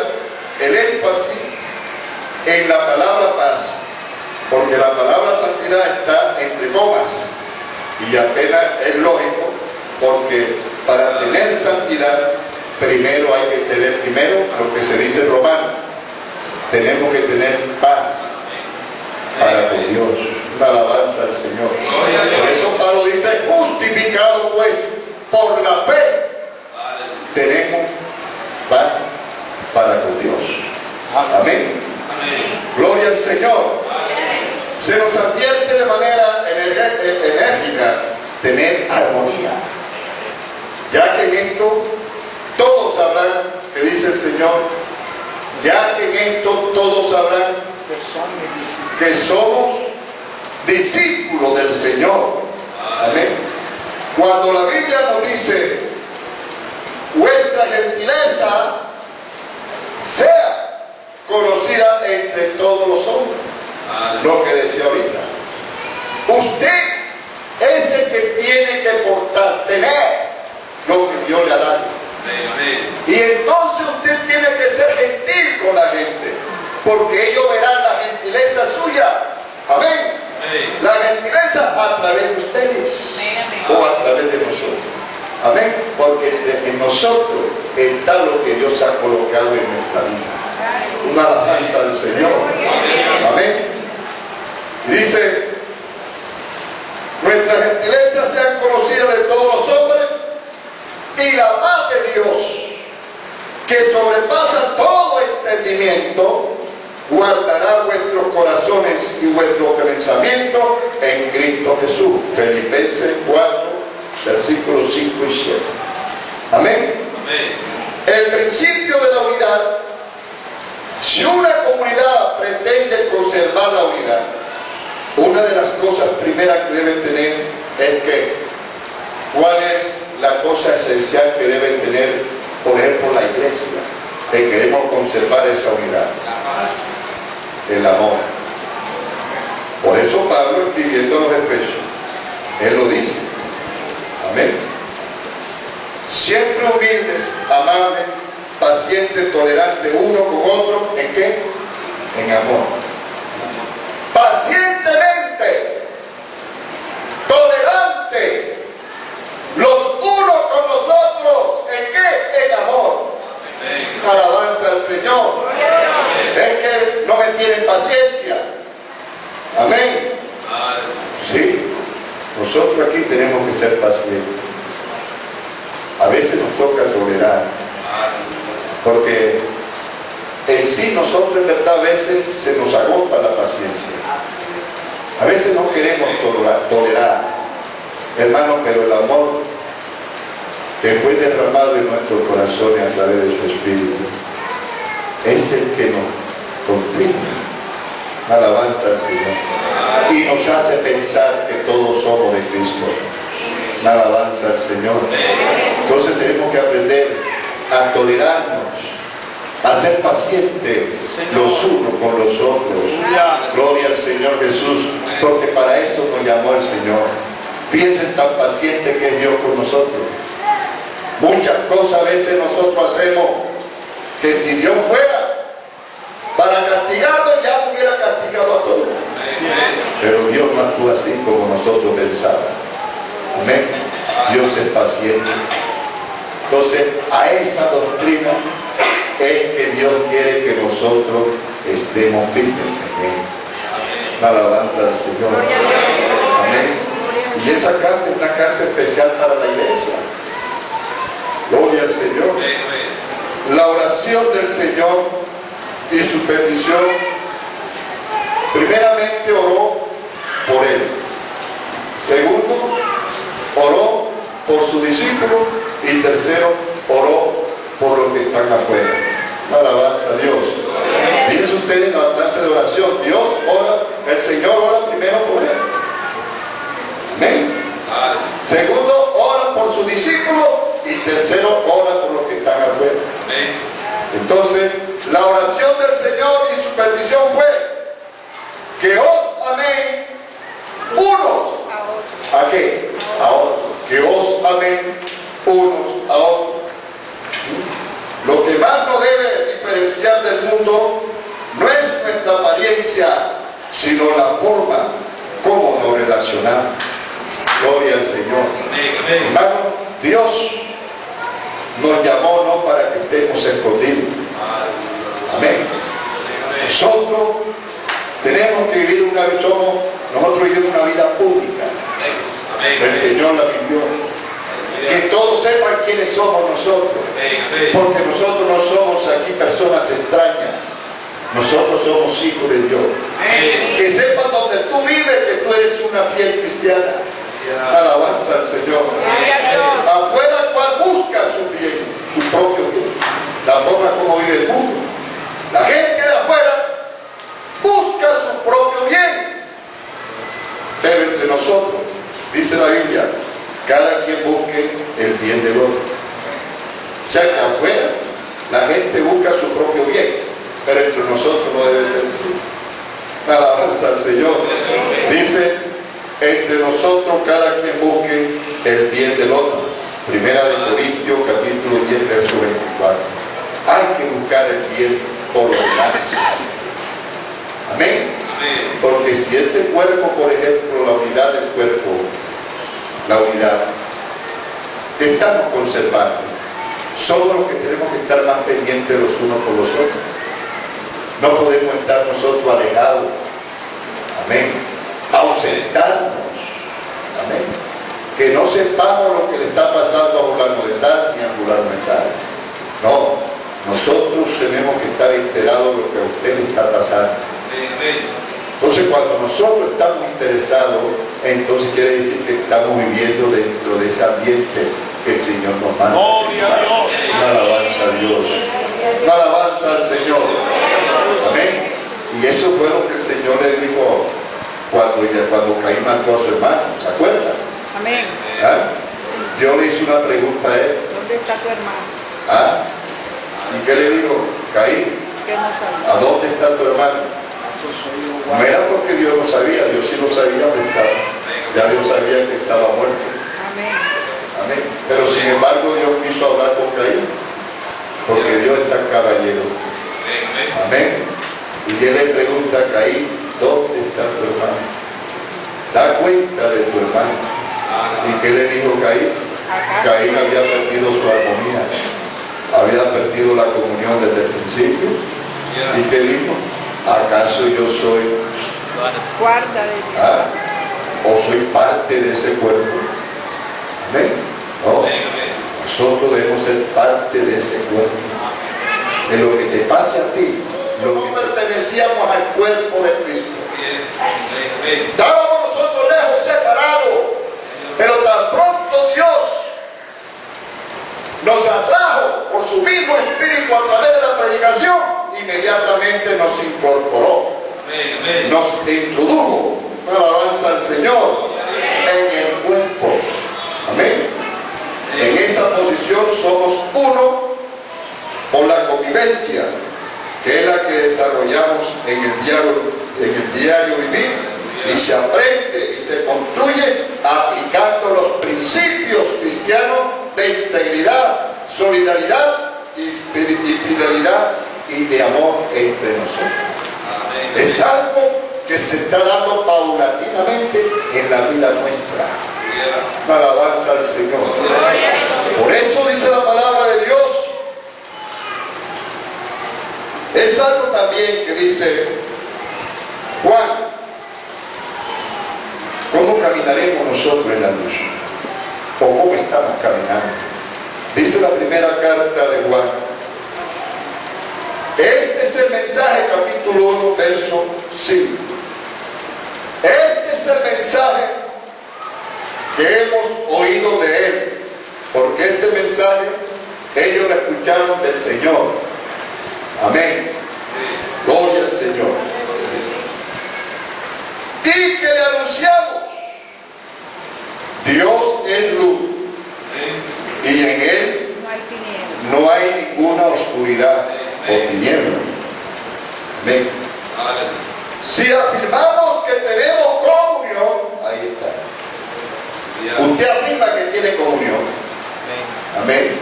Speaker 1: el énfasis en la palabra paz, porque la palabra santidad está entre comas, y apenas es lógico, porque para tener santidad primero hay que tener lo que se dice en Romano, tenemos que tener paz para con Dios. Una alabanza al Señor. Por eso Pablo dice, justificado pues por la fe, tenemos paz para con Dios. Amén. Gloria al Señor. Se nos advierte de manera enérgica tener armonía, ya que en esto todos sabrán, que dice el Señor, ya que en esto todos sabrán que somos discípulos del Señor. Amén. Cuando la Biblia nos dice, vuestra gentileza sea conocida entre todos los hombres, lo que decía ahorita, usted es el que tiene que portar, tener lo que Dios le ha dado. Y entonces usted tiene que ser gentil con la gente, porque ellos verán la gentileza suya. Amén. La gentileza a través de ustedes o a través de nosotros. Amén. Porque en nosotros está lo que Dios ha colocado en nuestra vida. Una alabanza del Señor. Amén. Dice, nuestra gentileza sea conocida de todos los hombres y la paz de Dios, que sobrepasa todo entendimiento, guardará vuestros corazones y vuestros pensamientos en Cristo Jesús. Filipenses 4, versículos 5 y 7. Amén. El principio de la unidad. Si una comunidad pretende conservar la unidad, una de las cosas primeras que debe tener es que, ¿cuál es la cosa esencial que debe tener, por ejemplo, la iglesia? Que queremos conservar esa unidad. El amor. Por eso Pablo, escribiendo a los Efesios, él lo dice. Amén. Siempre humildes, amables, pacientes, tolerantes uno con otro. ¿En qué? En amor. Pacientemente, tolerante, los unos con los otros. ¿En qué? En amor. Alabanza al Señor. Es que no me tienen paciencia. Amén. Sí. Nosotros aquí tenemos que ser pacientes. A veces nos toca tolerar. Porque en sí nosotros en verdad a veces se nos agota la paciencia. A veces no queremos tolerar. Hermano, pero el amor que fue derramado en nuestros corazones a través de su Espíritu es el que nos comprime. Alabanza al Señor. Y nos hace pensar que todos somos de Cristo. Alabanza al Señor. Entonces tenemos que aprender a tolerarnos, a ser pacientes los unos con los otros. Gloria al Señor Jesús, porque para eso nos llamó el Señor. Piensen tan paciente que es Dios con nosotros. Muchas cosas a veces nosotros hacemos que si Dios fuera para castigarnos ya hubiera castigado a todos. Pero Dios no actúa así como nosotros pensamos. Amén. Dios es paciente. Entonces a esa doctrina es que Dios quiere que nosotros estemos firmes. Amén. Alabanza al Señor. Amén. Y esa carta es una carta especial para la iglesia. Gloria al Señor. La oración del Señor y su petición, primeramente oró por él. Segundo, oró por su discípulo. Y tercero, oró por los que están afuera. Alabanza a Dios. Fíjense ustedes en la clase de oración. Dios ora, el Señor ora primero por él. Amén. Segundo, ora por su discípulo. Y tercero, ora por los que están afuera. Entonces, la oración del Señor y su petición fue que os améis unos. ¿A qué? A otros. Que os améis unos a otros. Lo que más nos debe diferenciar del mundo no es nuestra apariencia, sino la forma como nos relacionamos. Gloria al Señor. Hermano, Dios nos llamó no para que estemos escondidos. Amén. Nosotros tenemos que vivir nosotros vivimos una vida pública. El Señor la vivió. Que todos sepan quiénes somos nosotros. Porque nosotros no somos aquí personas extrañas. Nosotros somos hijos de Dios. Que sepan donde tú vives que tú eres una fiel cristiana. Alabanza al Señor. Afuera, ¿cuál busca su bien? Su propio bien. La forma como vive el mundo. La gente de afuera busca su propio bien. Pero entre nosotros, dice la Biblia, cada quien busque el bien del otro. O sea que afuera la gente busca su propio bien, pero entre nosotros no debe ser así. Alabanza al Señor. Dice, entre nosotros cada quien busque el bien del otro. Primera de Corintios capítulo 10 verso 24. Hay que buscar el bien por los demás. Amén. Porque si este cuerpo, por ejemplo, la unidad del cuerpo, la unidad que estamos conservando, somos los que tenemos que estar más pendientes los unos con los otros. No podemos estar nosotros alejados. Amén. aposentarnos. Amén. Que no sepamos lo que le está pasando a fulano de tal ni a fulano de tal. No, nosotros tenemos que estar enterados de lo que a usted le está pasando. Entonces, cuando nosotros estamos interesados, entonces quiere decir que estamos viviendo dentro de ese ambiente que el Señor nos manda.
Speaker 3: Gloria a Dios.
Speaker 1: Una alabanza a Dios. Una alabanza al Señor. Amén. Y eso fue lo que el Señor le dijo cuando Caín mató a su hermano. ¿Se acuerdan?
Speaker 2: Amén.
Speaker 1: ¿Ah? Dios le hizo una pregunta a él.
Speaker 2: ¿Dónde está tu hermano?
Speaker 1: ¿Ah? ¿Y qué le dijo? Caín,
Speaker 2: Que no sabía.
Speaker 1: ¿a dónde está tu hermano? No era porque Dios lo sabía, Dios sí lo sabía dónde estaba. Ya Dios sabía que estaba muerto.
Speaker 2: Amén.
Speaker 1: Amén. Pero sin embargo Dios quiso hablar con Caín, porque Dios es tan caballero. Amén. Y él le pregunta a Caín, ¿dónde está tu hermano? Da cuenta de tu hermano. ¿Y qué le dijo Caín? Caín había perdido su armonía, había perdido la comunión desde el principio. ¿Y qué dijo? ¿Acaso yo soy
Speaker 2: Guarda de Dios.
Speaker 1: o soy parte de ese cuerpo? Amén. No, nosotros debemos ser parte de ese cuerpo. De lo que te pase a ti, lo que pertenecíamos al cuerpo de Cristo. Estábamos nosotros lejos, separados, pero tan pronto Dios nos atrajo por su mismo Espíritu a través de la predicación, inmediatamente nos incorporó, nos introdujo, una alabanza al Señor, en el cuerpo. Amén. En esta posición somos uno por la convivencia, que es la que desarrollamos en el diario vivir, y se aprende y se construye aplicando los principios cristianos de integridad, solidaridad y fidelidad y de amor entre nosotros. Es algo que se está dando paulatinamente en la vida nuestra. Una alabanza al Señor. Por eso dice la palabra de Dios. Es algo también que dice Juan. ¿Cómo caminaremos nosotros en la luz? ¿O cómo estamos caminando? Dice la primera carta de Juan. Este es el mensaje, capítulo 1, verso 5. Este es el mensaje que hemos oído de él, porque este mensaje ellos lo escucharon del Señor. Amén. Gloria al Señor. Y que le anunciamos: Dios es luz, y en él
Speaker 2: No hay tinieblas.
Speaker 1: no hay ninguna oscuridad o tiniebla. Amén. Si afirmamos que tenemos comunión, ahí está. Usted afirma que tiene comunión. Amén.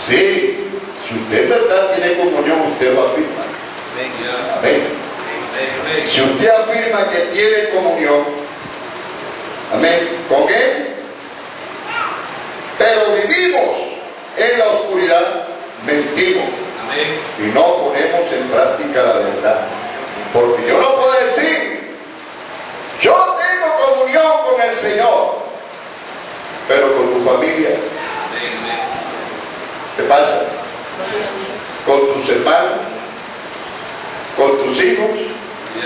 Speaker 1: Sí, si usted en verdad tiene comunión, usted lo afirma. Amén. Si usted afirma que tiene comunión, amén, con él, pero vivimos en la oscuridad, mentimos y no ponemos en práctica la verdad. Porque yo no puedo decir, yo tengo comunión con el Señor, pero con tu familia, ¿qué pasa? Con tus hermanos, con tus hijos,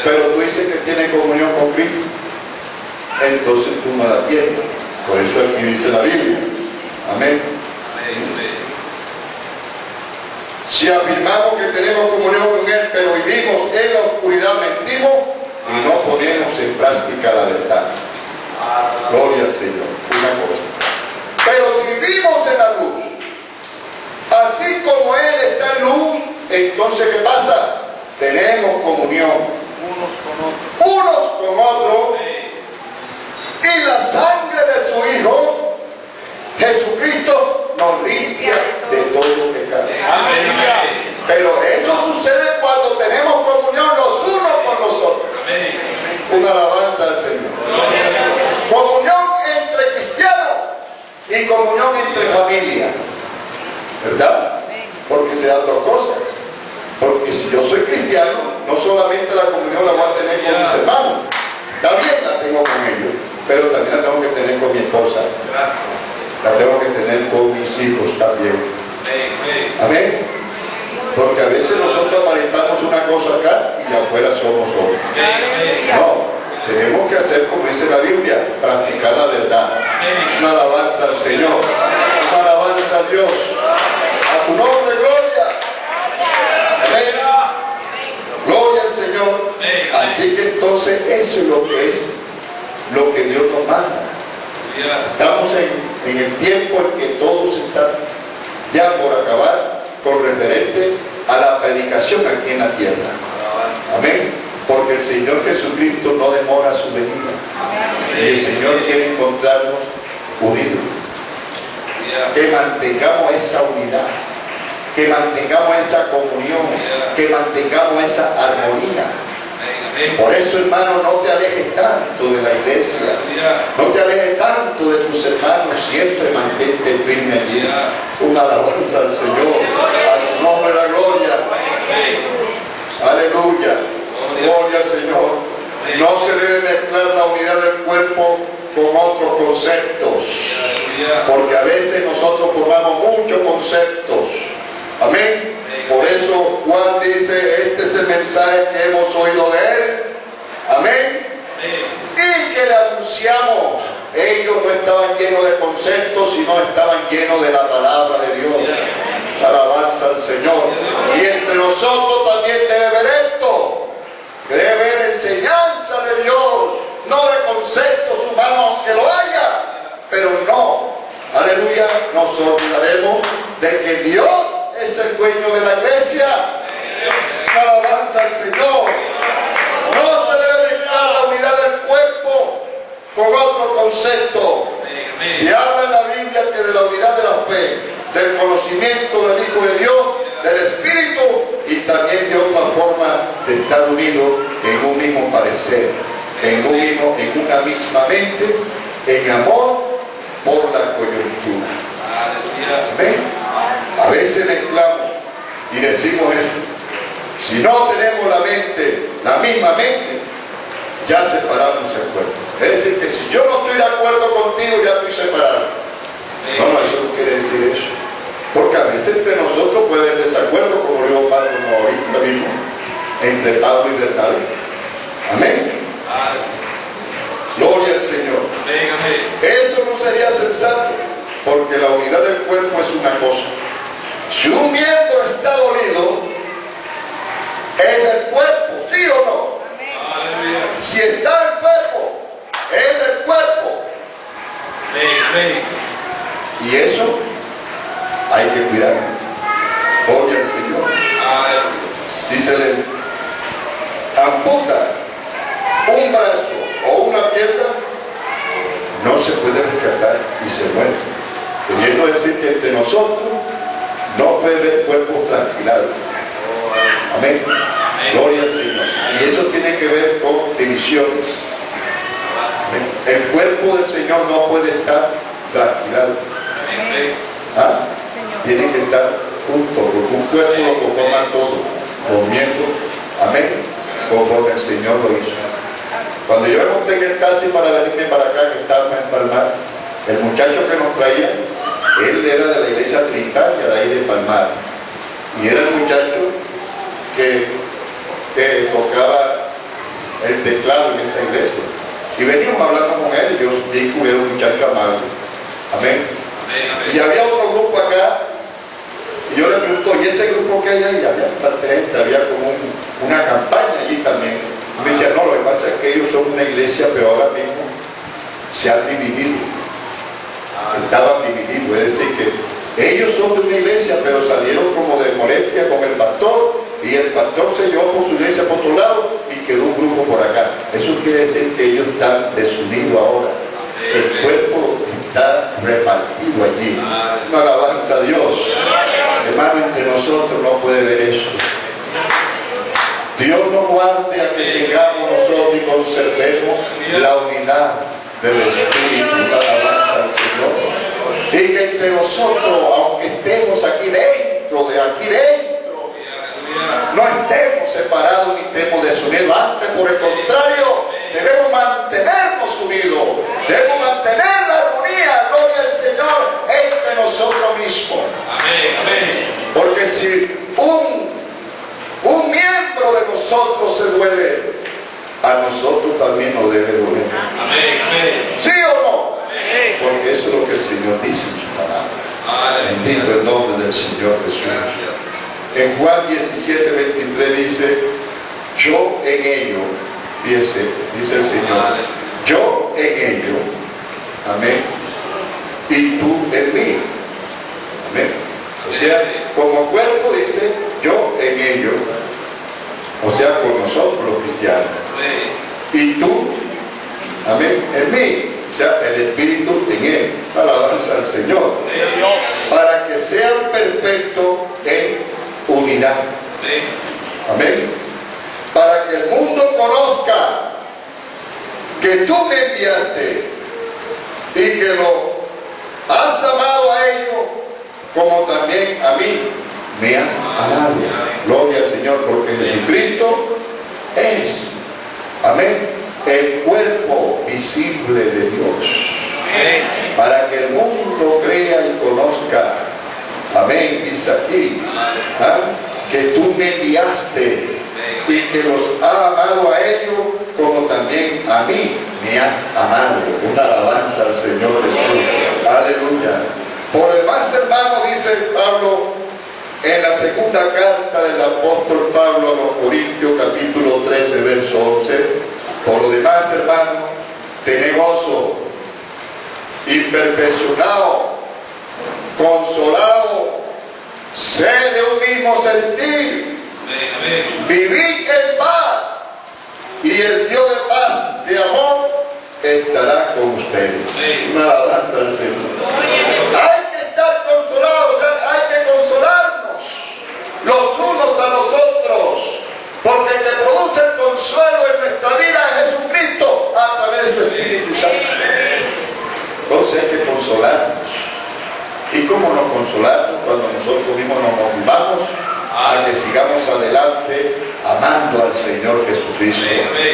Speaker 1: pero tú dices que tienes comunión con Cristo, entonces tú no la tienes. Por eso aquí dice la Biblia. Amén. Si afirmamos que tenemos comunión con Él, pero vivimos en la oscuridad, mentimos y no ponemos en práctica la verdad. Gloria al Señor. Una cosa. Pero si vivimos en la luz, así como Él está en luz, entonces ¿qué pasa? Tenemos comunión unos con otros, y la sangre de su Hijo Jesucristo nos limpia de todo pecado. Pero eso sucede cuando tenemos comunión los unos con los otros. Una alabanza al Señor. Comunión entre cristianos y comunión entre familia, ¿verdad? Porque se dan dos cosas. Porque si yo soy cristiano, no solamente la comunión la voy a tener con mis hermanos, También la tengo con ellos, pero también la tengo que tener con mi esposa. La tengo que tener con mis hijos también. Amén. Porque a veces nosotros aparentamos una cosa acá y afuera somos otros. No, tenemos que hacer como dice la Biblia, practicar la verdad. Una alabanza al Señor, una alabanza a Dios. A su nombre, gloria. Amén. Gloria al Señor. Así que entonces eso es lo que Dios nos manda. Estamos en el tiempo en que todos están ya por acabar con referente a la predicación aquí en la tierra. Amén. Porque el Señor Jesucristo no demora su venida. Y el Señor quiere encontrarnos unidos. Que mantengamos esa unidad, que mantengamos esa comunión, que mantengamos esa armonía. Por eso, hermano, no te alejes tanto de la iglesia, no te alejes tanto de tus hermanos, siempre mantente firme allí. Una alabanza al Señor, a su nombre la gloria. Aleluya, gloria al Señor. No se debe mezclar la unidad del cuerpo con otros conceptos, porque a veces nosotros formamos muchos conceptos. Amén. Por eso Juan dice, este es el mensaje que hemos oído de él. Amén. Y que le anunciamos. Ellos no estaban llenos de conceptos, sino estaban llenos de la palabra de Dios. Alabanza al Señor. Y entre nosotros también debe ver esto. Debe haber enseñanza de Dios, no de conceptos humanos, aunque lo haya, pero no, aleluya, nos olvidaremos de que Dios es el dueño de la iglesia. Alabanza al Señor. No se debe mezclar la unidad del cuerpo con otro concepto. Se habla en la Biblia que de la unidad de la fe, del conocimiento del Hijo de Dios, del Espíritu, y también de otra forma de estar unidos en un mismo parecer, en una misma mente, en amor por la coyuntura. Amén. A veces mezclamos y decimos eso. Si no tenemos la misma mente, ya separamos el cuerpo. Es decir, que si yo no estoy de acuerdo contigo, ya estoy separado. No, eso no quiere decir eso. Porque a veces entre nosotros puede haber desacuerdo, como dijo Pablo ahorita mismo, entre Pablo y Bernabé. Amén. Gloria al Señor. Eso no sería sensato, porque la unidad del cuerpo es una cosa. Si un miembro está dolido, es del cuerpo, ¿sí o no? Si está enfermo, es del cuerpo. Y eso hay que cuidarlo. Gloria al Señor. Si se le amputa un brazo o una pierna, no se puede rescatar y se muere. Queriendo decir que entre nosotros no puede haber cuerpos tranquilados. Amén. Gloria al Señor. Y eso tiene que ver con divisiones. El cuerpo del Señor no puede estar tranquilado. ¿Ah? Tiene que estar juntos, porque un cuerpo lo conforman todos, los miembros. Amén. Conforme el Señor lo hizo. Cuando yo me monté en el taxi para venirme para acá, que estaba en Palmar, el muchacho que nos traía, él era de la iglesia trinitaria de ahí de Palmar. Y era el muchacho que tocaba el teclado en esa iglesia. Y veníamos hablando con él, y yo vi que era un muchacho amable. Amén. Y había otro grupo acá, y yo le pregunto, ¿y ese grupo que hay ahí? Había bastante gente, había como una campaña allí también. Y me decía, no, lo que pasa es que ellos son una iglesia, pero ahora mismo se han dividido. Estaban divididos, es decir, que ellos son de una iglesia, pero salieron como de molestia con el pastor, y el pastor se llevó por su iglesia por otro lado, y quedó un grupo por acá. Eso quiere decir que ellos están desunidos ahora. El cuerpo está repartido allí. Una alabanza a Dios. Hermano, entre nosotros no puede ver eso. Dios nos guarde a que tengamos nosotros y conservemos la unidad del Espíritu. Una alabanza al Señor. Y que entre nosotros, aunque estemos aquí dentro, no estemos separados ni estemos desunidos. Antes, por el contrario, debemos mantenernos unidos, debemos mantener la armonía, gloria al Señor, entre nosotros mismos. Porque si un miembro de nosotros se duele, a nosotros también nos debe doler. ¿Sí o no? Porque eso es lo que el Señor dice en su palabra. Bendito el nombre del Señor Jesús. En Juan 17:23 dice, yo en ello, dice el Señor, yo en ello, amén, y tú en mí, amén. O sea, como cuerpo dice, yo en ello, o sea, con nosotros los cristianos, y tú, amén, en mí, o sea, el Espíritu en él. Alabanza al Señor, para que sean perfectos en unidad, amén, para que el mundo conozca que tú me enviaste y que lo has amado a ellos como también a mí me has amado. Gloria al Señor, porque Jesucristo es, amén, el cuerpo visible de Dios, para que el mundo crea y conozca, amén, dice aquí, que tú me enviaste y que los ha amado a ellos como también a mí me has amado. Una alabanza al Señor Jesús. Aleluya. Por demás, hermano, dice Pablo en la segunda carta del apóstol Pablo a los Corintios, capítulo 13, verso 11. Por lo demás, hermano, tened gozo, imperfeccionado, consolado, sé de un mismo sentir, vivid en paz, y el Dios de paz, de amor, estará con ustedes. Una alabanza al Señor. Hay que estar consolados, hay que consolarnos los unos a los otros, porque el que produce el consuelo en nuestra vida es Jesucristo a través de su Espíritu Santo. Entonces hay que consolarnos. ¿Y cómo nos consolamos? Cuando nosotros mismos nos motivamos a que sigamos adelante amando al Señor Jesucristo.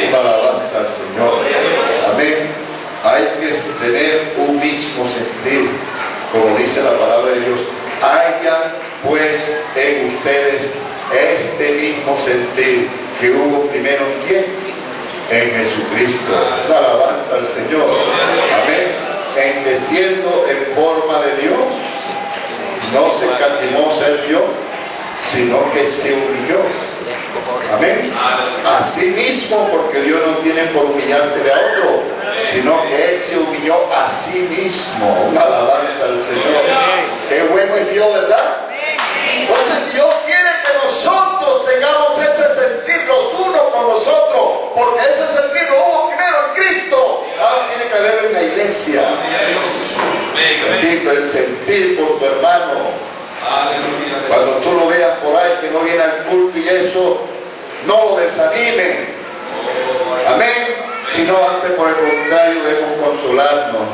Speaker 1: Una alabanza al Señor. Amén. Hay que tener un mismo sentir, como dice la palabra de Dios. Haya pues en ustedes este mismo sentir que hubo primero en ¿quién? En Jesucristo. Una alabanza al Señor. Amén. En que siendo en forma de Dios, no se escatimó ser Dios, sino que se humilló. Amén. Así mismo, porque Dios no tiene por humillarse de otro, sino que Él se humilló a sí mismo. Una alabanza al Señor. Qué bueno es Dios, ¿verdad? Entonces Dios quiere que nosotros tengamos ese sentir los unos con los otros, porque ese sentir lo hubo primero en Cristo. Ahora tiene que haber en la iglesia. Bendito el sentir por tu hermano. Cuando tú lo veas por ahí que no viene al culto y eso, no lo desanimen. Amén. Sino antes, por el contrario, debemos consolarnos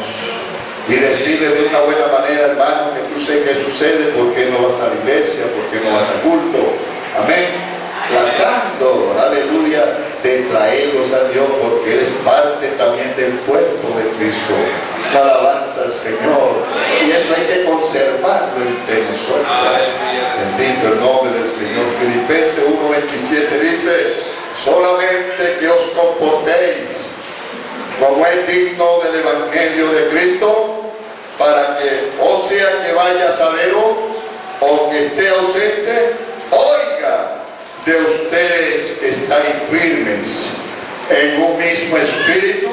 Speaker 1: y decirle de una buena manera, hermano, que tú sé qué sucede, por qué no vas a la iglesia, por qué no vas al culto. Amén. Tratando, aleluya, de traerlos a Dios, porque eres parte también del cuerpo de Cristo. La alabanza al Señor. Y eso hay que conservarlo entre nosotros. Bendito el nombre del Señor. Filipenses 1:27 dice, solamente que os comportéis como es digno del Evangelio de Cristo, para que, o sea que vaya sabero o que esté ausente, oiga de ustedes que estáis firmes en un mismo espíritu,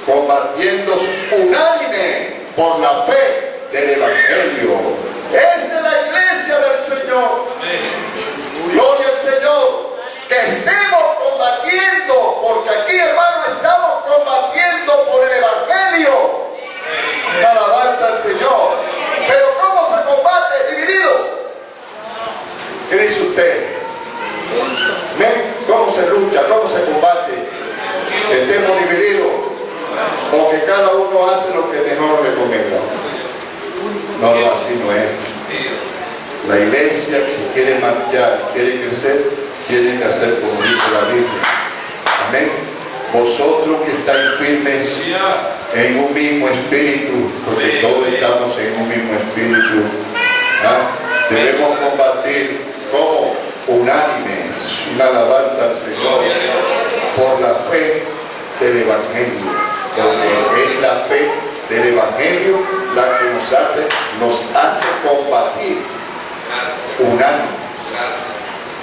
Speaker 1: combatiendo unánime por la fe del Evangelio. Es de la iglesia del Señor. Gloria al Señor. Que estemos combatiendo, porque aquí, hermano, estamos combatiendo por el Evangelio. Alabanza al Señor. Pero ¿cómo se combate? Dividido. ¿Qué dice usted? ¿Cómo se lucha? ¿Cómo se combate? Que estemos divididos, o que cada uno hace lo que mejor le convenga. No, así no es. La iglesia, si quiere marchar, quiere crecer, tiene que hacer como dice la Biblia. Amén. vosotros que estáis firmes en un mismo espíritu, porque todos estamos en un mismo espíritu, debemos combatir como unánimes, una alabanza al Señor, por la fe del Evangelio, porque es la fe del Evangelio la que nos hace combatir unánimes.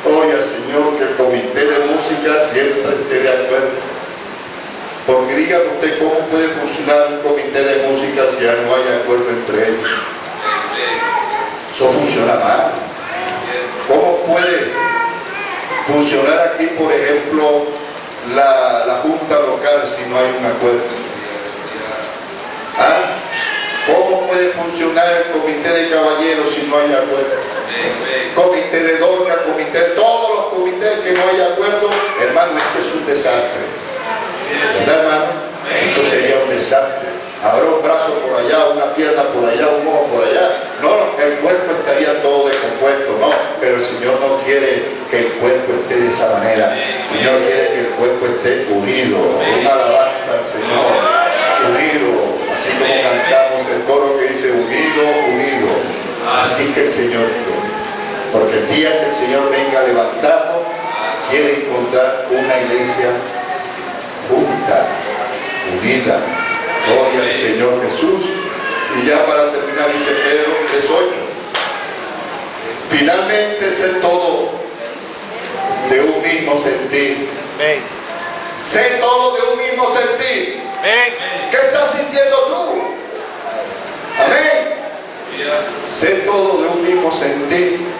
Speaker 1: Gloria al Señor, que el comité de música siempre esté de acuerdo. Porque dígame usted, ¿cómo puede funcionar un comité de música si ya no hay acuerdo entre ellos? Eso funciona mal. ¿Cómo puede funcionar aquí, por ejemplo, la junta local si no hay un acuerdo? ¿Cómo puede funcionar el comité de caballeros si no hay acuerdo? Comité de dorca, todos los comités que no hay acuerdo, hermano, esto es un desastre. ¿Verdad, hermano? Esto sería un desastre. Habrá un brazo por allá, una pierna por allá, un ojo por allá. No, el cuerpo estaría todo descompuesto, no. Pero el Señor no quiere que el cuerpo esté de esa manera. El Señor quiere que el cuerpo esté unido. Una alabanza al Señor. Unido. Así como cantamos el coro que dice unido, unido. Así que el Señor quiere. Porque el día que el Señor venga a levantarnos, quiere encontrar una iglesia junta, unida. Gloria al Señor Jesús. Y ya para terminar dice Pedro 3:8. Finalmente sé todo de un mismo sentir. Sé todo de un mismo sentir. ¿Qué estás sintiendo tú? Amén. Sé todo de un mismo sentir.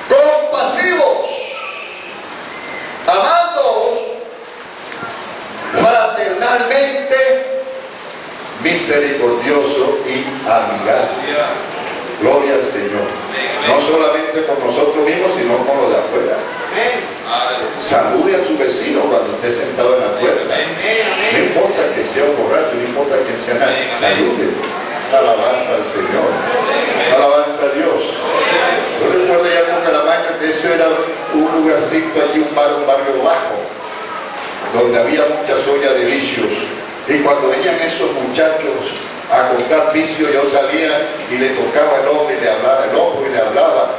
Speaker 1: Compasivos, amándoos fraternalmente, misericordioso y amigable. Gloria al Señor. No solamente con nosotros mismos, sino con los de afuera. Salude a su vecino cuando esté sentado en la puerta. No importa que sea un borracho, no importa que sea nada. Salude. Alabanza al Señor. Alabanza a Dios. Yo recuerdo ya en Bucaramanga que eso era un lugarcito allí, un barrio bajo, donde había muchas ollas de vicios. Y cuando venían esos muchachos a contar vicios, yo salía y le tocaba el hombro y le hablaba, el hombro y le hablaba.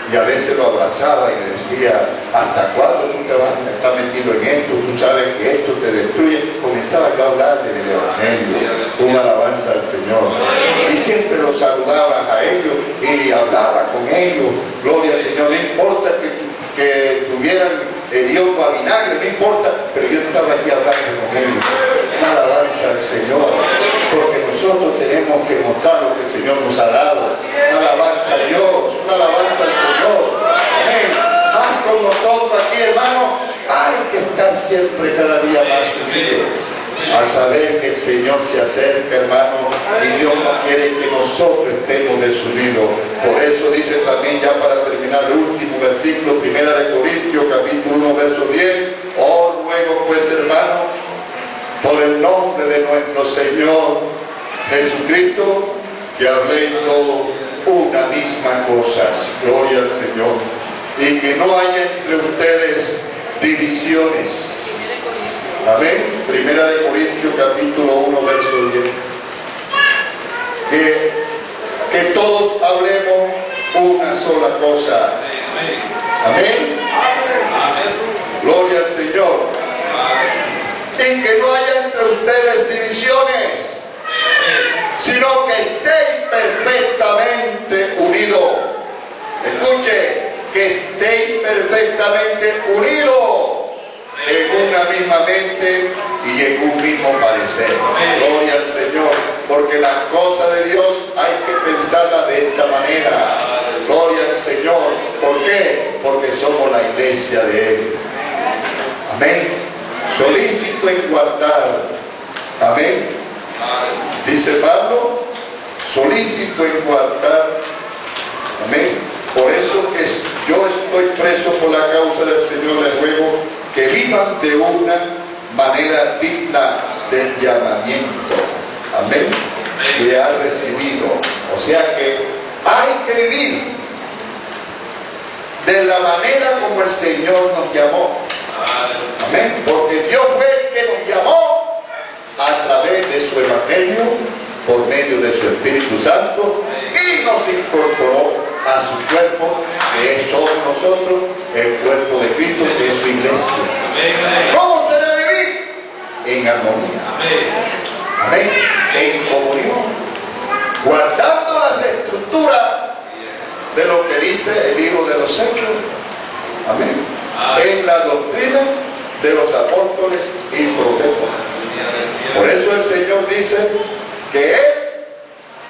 Speaker 1: Y a veces lo abrazaba y le decía, ¿hasta cuándo tú te vas a estar metido en esto? Tú sabes que esto te destruye. Comenzaba yo a hablarle del Evangelio, una alabanza al Señor. Y siempre los saludaba a ellos y hablaba con ellos. Gloria al Señor. No importa que tuvieran hediondo a vinagre, no importa, pero yo estaba aquí hablando con ellos. Una alabanza al Señor, porque nosotros tenemos que mostrar lo que el Señor nos ha dado. Una alabanza a Dios, una alabanza al Señor. Amén. Más con nosotros aquí, hermano, hay que estar siempre cada día más unidos. Al saber que el Señor se acerca, hermano, y Dios no quiere que nosotros estemos desunidos. Por eso dice también, ya para terminar el último versículo, 1 Corintios capítulo 1 verso 10, oh, ruego pues, hermano, por el nombre de nuestro Señor Jesucristo, que habléis todo una misma cosa. Gloria al Señor. Y que no haya entre ustedes divisiones. Amén. 1 Corintios capítulo 1 verso 10. Que todos hablemos una sola cosa. Amén. Gloria al Señor. Y que no haya entre ustedes divisiones, sino que estéis perfectamente unidos. Escuche, que estéis perfectamente unidos en una misma mente y en un mismo parecer. Gloria al Señor, porque las cosas de Dios hay que pensarlas de esta manera. Gloria al Señor. ¿Por qué? Porque somos la iglesia de Él. Amén. Solícito en guardar. Amén. Dice Pablo, solícito en guardar. Amén. Por eso que yo estoy preso por la causa del Señor, les ruego que vivan de una manera digna del llamamiento. Amén. Que ha recibido. O sea que hay que vivir de la manera como el Señor nos llamó. Amén. Porque Dios fue el que nos llamó a través de su evangelio, por medio de su Espíritu Santo, y nos incorporó a su cuerpo, que es todos nosotros, el cuerpo de Cristo, que es su iglesia. ¿Cómo se debe vivir? En armonía. Amén. En comunión, guardando las estructuras de lo que dice el libro de los Hechos. Amén. En la doctrina de los apóstoles y profetas. Por eso el Señor dice que Él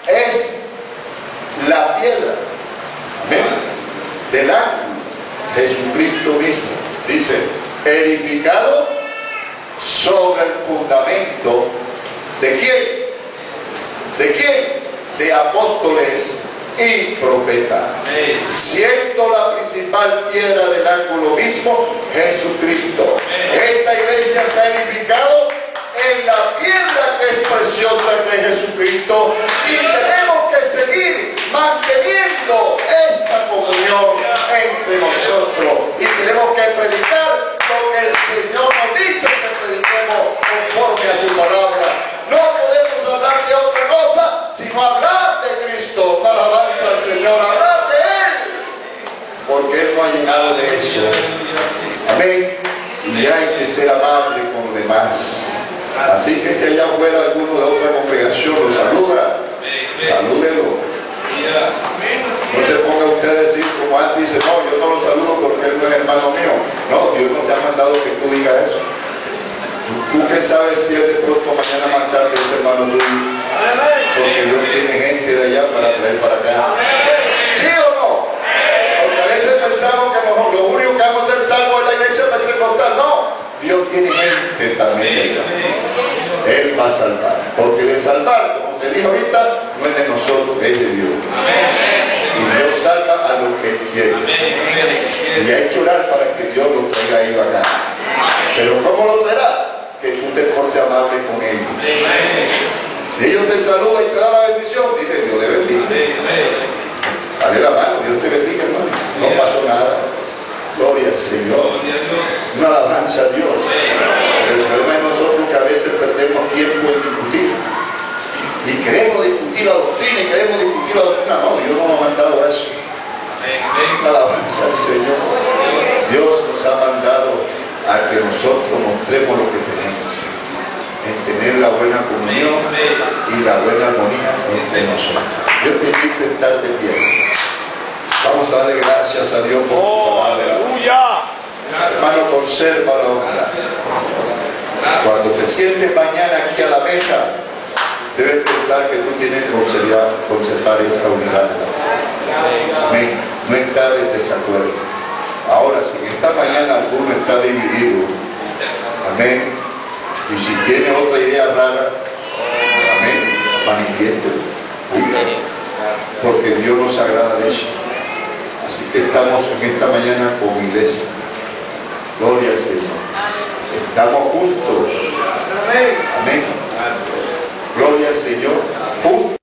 Speaker 1: es la piedra, amén, del ángulo, Jesucristo mismo. Dice, edificado sobre el fundamento ¿de quién? ¿De quién? De apóstoles y profetas, siendo la principal piedra del ángulo mismo Jesucristo. Esta iglesia se ha edificado en la piedra que es preciosa, que es Jesucristo, y tenemos que seguir manteniendo esta comunión entre nosotros, y tenemos que predicar lo que el Señor nos dice que prediquemos conforme a su palabra. No podemos hablar de otra cosa sino hablar de Cristo. Alabanza al Señor, hablar de Él, porque Él nos ha llenado de eso. Amén. Y hay que ser amable con los demás. Así que si allá fuera alguno de otra congregación lo saluda, salúdelo. No se ponga usted a decir como antes, dice, no, yo no lo saludo porque él no es hermano mío. No, Dios no te ha mandado que tú digas eso. ¿Tú qué sabes si él de pronto mañana más tarde es hermano tuyo? Porque Dios tiene gente de allá para traer para acá. ¿Sí o no? Porque a veces pensamos que lo único que vamos a ser salvos en la iglesia pentecostal. No, Dios tiene gente también de allá. Él va a salvar. Porque de salvar, como te dije ahorita, no es de nosotros, es de Dios. Y Dios salva a los que quiere. Y hay que orar para que Dios lo traiga ahí acá. Pero ¿cómo lo verá? Que tú te portes amable con ellos. Si ellos te saludan y te dan la bendición, dile, Dios le bendiga. Dale la mano, Dios te bendiga, hermano. No pasó nada. Gloria al Señor. Una alabanza a Dios. El problema es nosotros que a veces perdemos tiempo en discutir. Y queremos discutir la doctrina y queremos discutir la doctrina. No, Dios no nos ha mandado a eso. Una alabanza al Señor. Dios nos ha mandado a que nosotros mostremos lo que tenemos, en tener la buena comunión y la buena armonía entre nosotros. Yo te invito a estar de pie. Vamos a darle gracias a Dios por su palabra. Hermano, conserva la honra. Cuando te sientes mañana aquí a la mesa, debes pensar que tú tienes que conservar esa unidad. Amén. No estar en desacuerdo. Ahora, si en esta mañana alguno está dividido, amén, y si tiene otra idea rara, amén, manifiéstelo, porque Dios nos agrada de eso. Así que estamos en esta mañana como iglesia. Gloria al Señor. Estamos juntos. Amén. Gloria al Señor. Juntos.